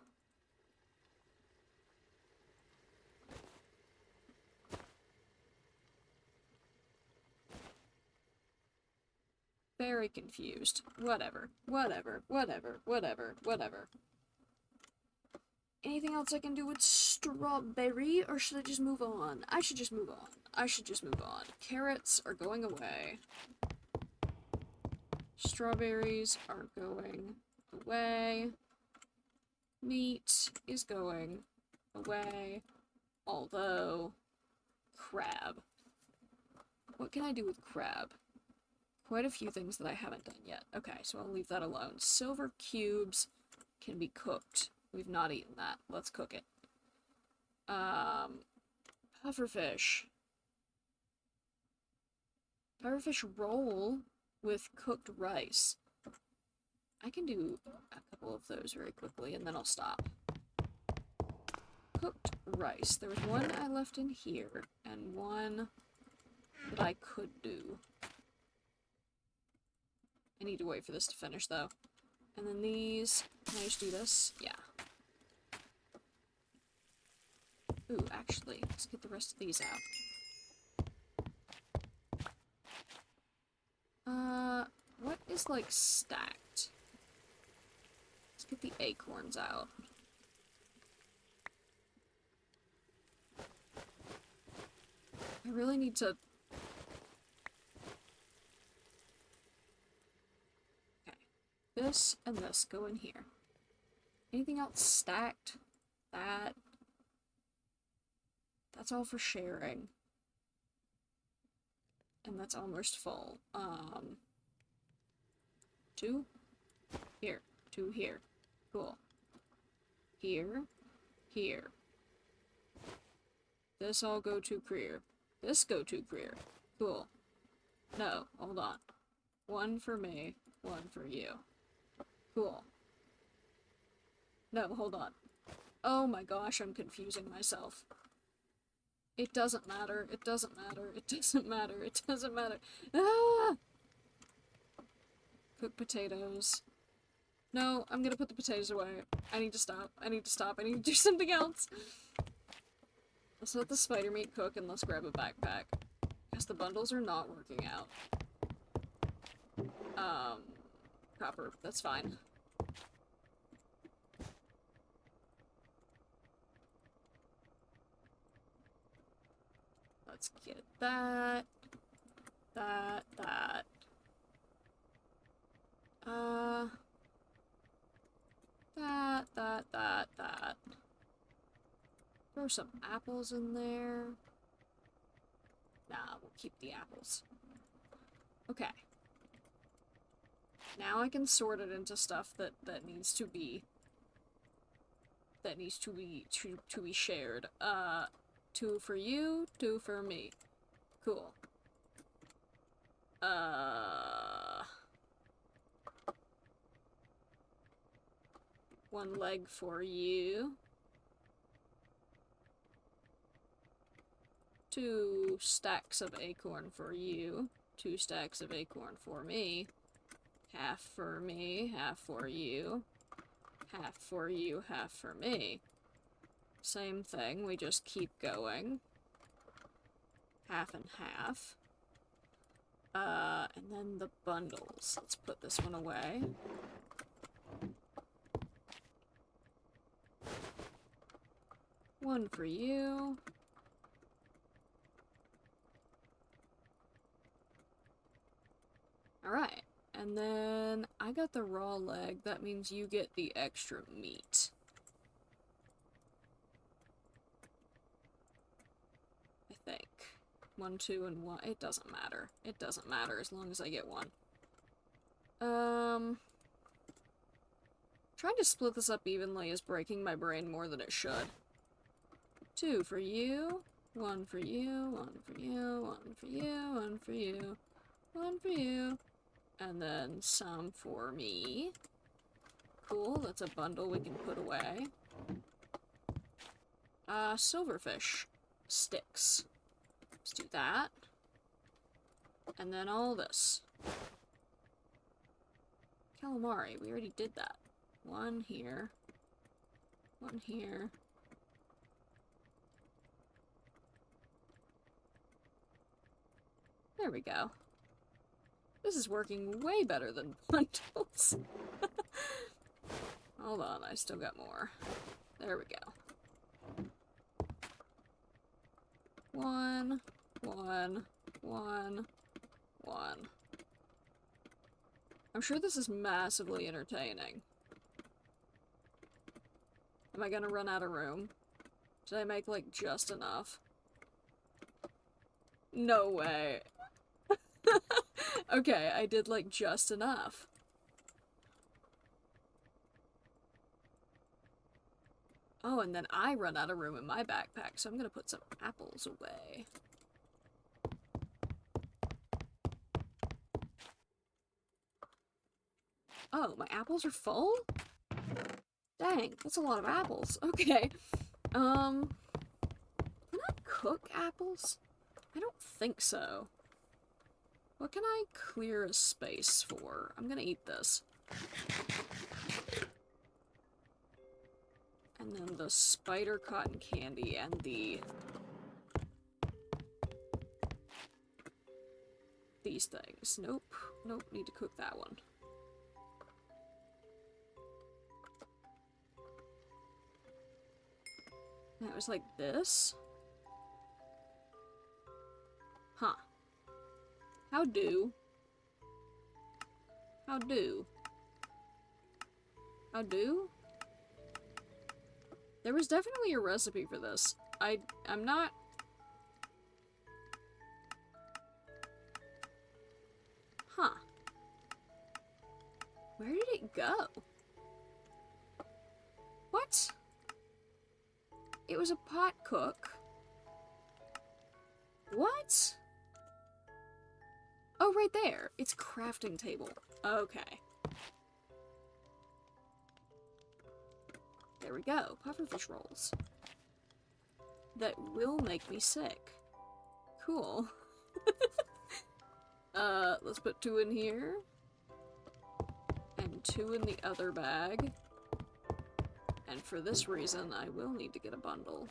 Very confused. Whatever. Whatever. Whatever. Whatever. Whatever. Anything else I can do with strawberry, or should I just move on? I should just move on. I should just move on. Carrots are going away. Strawberries are going away. Meat is going away. Although, crab. What can I do with crab? Quite a few things that I haven't done yet. Okay, so I'll leave that alone. Silver cubes can be cooked. We've not eaten that. Let's cook it. Pufferfish. Pufferfish roll with cooked rice. I can do a couple of those very quickly, and then I'll stop. Cooked rice. There was one I left in here, and one that I could do. I need to wait for this to finish, though. And then these... Can I just do this? Yeah. Ooh, actually, let's get the rest of these out. What is, like, stacked? Let's get the acorns out. I really need to... Okay. This and this go in here. Anything else stacked? That's all for sharing. And that's almost full. 2 here, 2 here. Cool. Here, here. This all go to Creare. This go to Creare. Cool. No, hold on. 1 for me, 1 for you. Cool. No, hold on. Oh my gosh, I'm confusing myself. It doesn't matter, it doesn't matter, it doesn't matter, it doesn't matter. Ah! Cook potatoes. No, I'm gonna put the potatoes away. I need to stop, I need to stop, I need to do something else. Let's let the spider meat cook and let's grab a backpack. Because the bundles are not working out. Copper, that's fine. Let's get that. That. That. Throw some apples in there. Nah, we'll keep the apples. Okay. Now I can sort it into stuff that needs to be shared. 2 for you, 2 for me. Cool. 1 leg for you. 2 stacks of acorn for you. 2 stacks of acorn for me. Half for me, half for you. Half for you, half for me. Same thing, we just keep going. Half and half. And then the bundles. Let's put this one away. One for you. Alright, and then I got the raw leg. That means you get the extra meat. I think. 1, 2, and 1. It doesn't matter. It doesn't matter as long as I get 1. Trying to split this up evenly is breaking my brain more than it should. 2 for you. 1 for you. 1 for you. 1 for you. 1 for you. 1 for you. And then some for me. Cool, that's a bundle we can put away. Silverfish sticks. Let's do that. And then all this. Calamari, we already did that. 1 here. 1 here. There we go. This is working way better than bundles. Hold on, I still got more. There we go. 1, 1, 1, 1. I'm sure this is massively entertaining. Am I gonna run out of room? Did I make, like, just enough? No way. Okay, I did, like, just enough. Oh, and then I run out of room in my backpack, so I'm gonna put some apples away. Oh, my apples are full? Dang, that's a lot of apples. Okay. Can I cook apples? I don't think so. What can I clear a space for? I'm gonna eat this. And then the spider cotton candy and the these things. Nope. Nope, need to cook that one. That was like this? Huh. How do? How do? How do? There was definitely a recipe for this. I'm not... Huh. Where did it go? What? It was a pot cook. What? Oh, right there. It's crafting table. Okay. There we go. Pufferfish rolls. That will make me sick. Cool. Let's put 2 in here. And 2 in the other bag. And for this reason, I will need to get a bundle.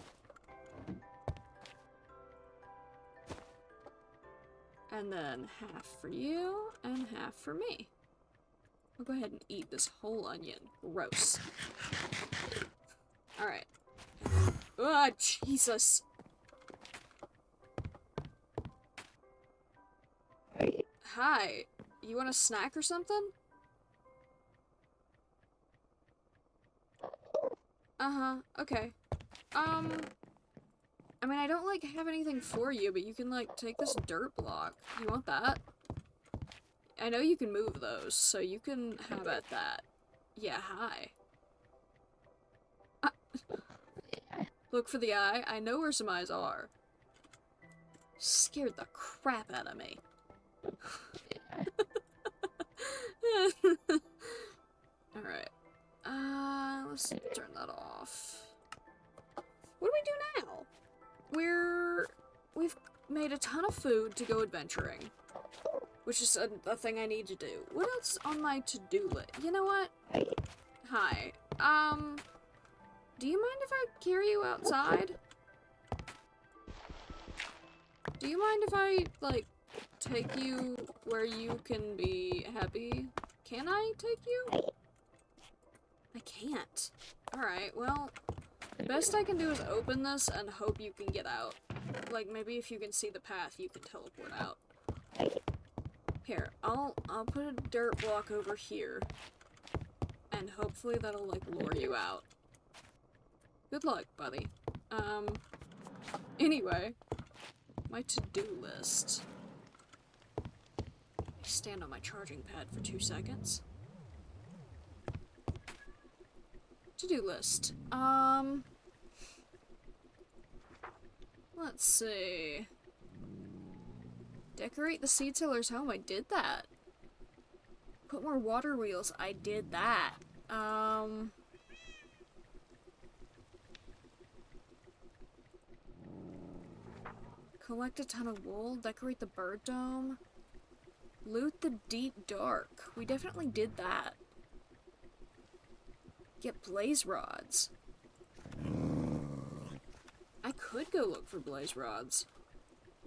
And then half for you, and half for me. I'll go ahead and eat this whole onion. Gross. Alright. Ah, Jesus! Hi. You want a snack or something? Uh-huh. Okay. I mean, I don't, like, have anything for you, but you can, like, take this dirt block. You want that? I know you can move those, so you can have at that. Yeah, hi. Look for the eye. I know where some eyes are. Scared the crap out of me. Alright. Let's turn that off. What do we do now? We've made a ton of food to go adventuring. Which is a thing I need to do. What else on my to-do list? You know what? Hi. Do you mind if I carry you outside? Do you mind if I, like, take you where you can be happy? Can I take you? I can't. Alright, well, the best I can do is open this and hope you can get out. Like, maybe if you can see the path, you can teleport out. Here, I'll put a dirt block over here. And hopefully that'll, like, lure you out. Good luck, buddy. Anyway. My to-do list. I stand on my charging pad for 2 seconds. To-do list. Let's see. Decorate the seed seller's home. I did that. Put more water wheels. I did that. Collect a ton of wool. Decorate the bird dome. Loot the deep dark. We definitely did that. Get blaze rods. I could go look for blaze rods.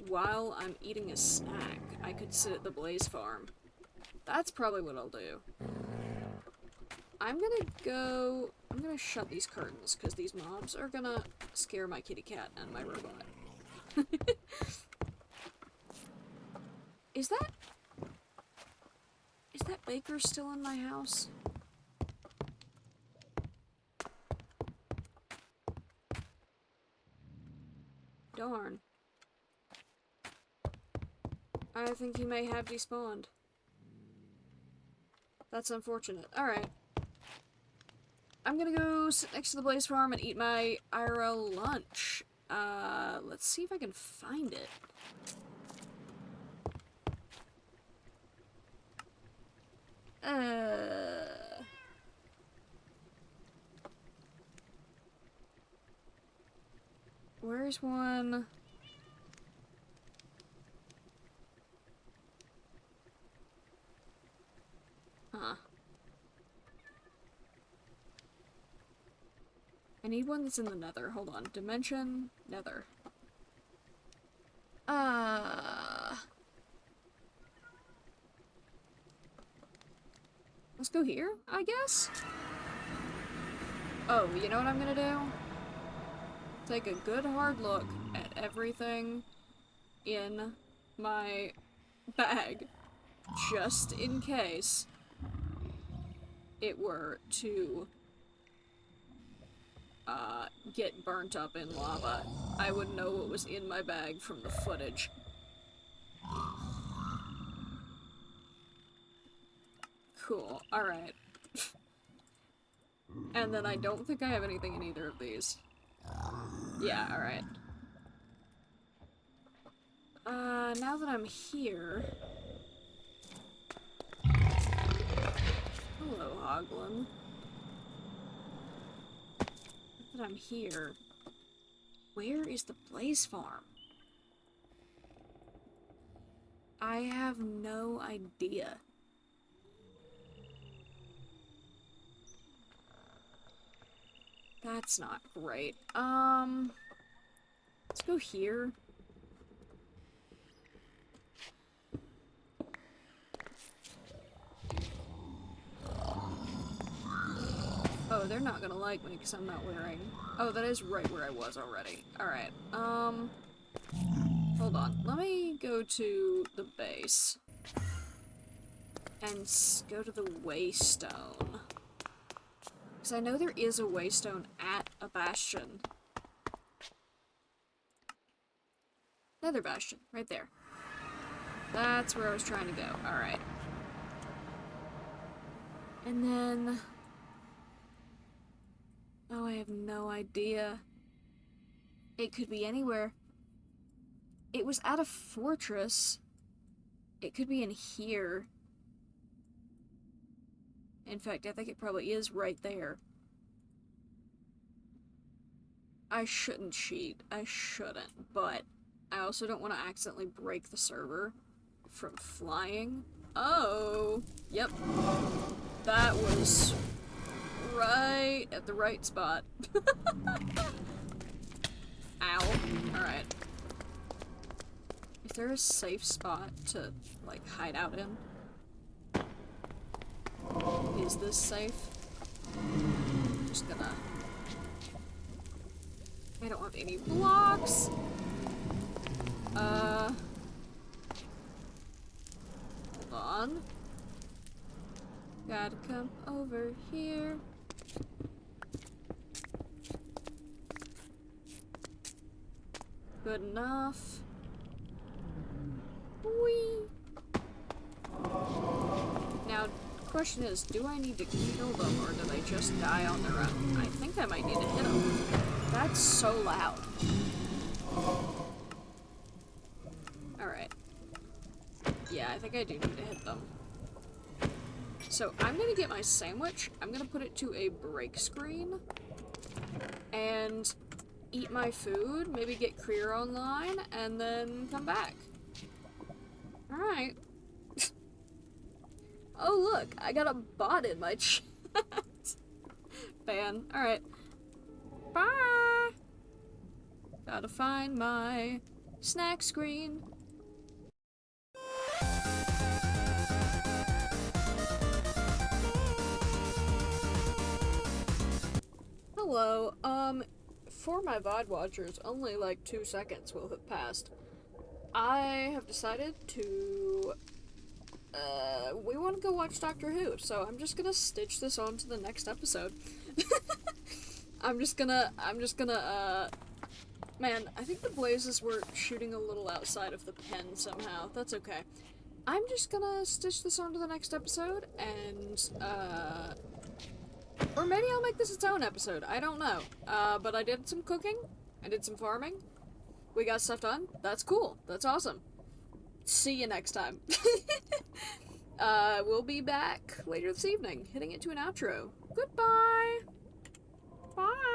While I'm eating a snack, I could sit at the blaze farm. That's probably what I'll do. I'm gonna shut these curtains, because these mobs are gonna scare my kitty cat and my robot. Is that baker still in my house? Darn. I think he may have despawned. That's unfortunate. Alright. I'm gonna go sit next to the blaze farm and eat my IRL lunch. Let's see if I can find it. Where's one? Huh. I need one that's in the nether. Hold on. Dimension, nether. Let's go here, I guess? Oh, you know what I'm gonna do? Take a good hard look at everything in my bag, just in case it were to get burnt up in lava. I would know what was in my bag from the footage. Cool, alright. And then I don't think I have anything in either of these. Yeah, alright. Now that I'm here... Hello, Hoglin. Now that I'm here... Where is the Blaze Farm? I have no idea. That's not great. Let's go here. Oh, they're not gonna like me because I'm not wearing... Oh, that is right where I was already. Alright, hold on. Let me go to the base. And go to the Waystone. Because I know there is a Waystone at a bastion. Another bastion, right there. That's where I was trying to go. Alright. And then... Oh, I have no idea. It could be anywhere. It was at a fortress. It could be in here. In fact, I think it probably is right there. I shouldn't cheat. I shouldn't, but I also don't want to accidentally break the server from flying. Oh, yep. That was right at the right spot. Ow. Alright. Is there a safe spot to, like, hide out in? Is this safe? I'm just gonna... I don't have any blocks! Hold on. Gotta come over here. Good enough. Whee! Now, the question is, do I need to kill them, or do they just die on their own? I think I might need to hit them. That's so loud. Alright. Yeah, I think I do need to hit them. So, I'm gonna get my sandwich, I'm gonna put it to a break screen, and eat my food, maybe get Creare online, and then come back. Alright. Oh look, I got a bot in my chat. Fan. Alright. Bye! Gotta find my snack screen. Hello, for my VOD watchers, only like 2 seconds will have passed. I have decided to, we want to go watch Doctor Who, so I'm just gonna stitch this on to the next episode. I'm just gonna, man, I think the blazes were shooting a little outside of the pen somehow. That's okay. I'm just gonna stitch this on to the next episode, and, or maybe I'll make this its own episode, I don't know. But I did some cooking, I did some farming, we got stuff done, that's cool, that's awesome. See you next time. We'll be back later this evening, hitting it to an outro. Goodbye! Bye!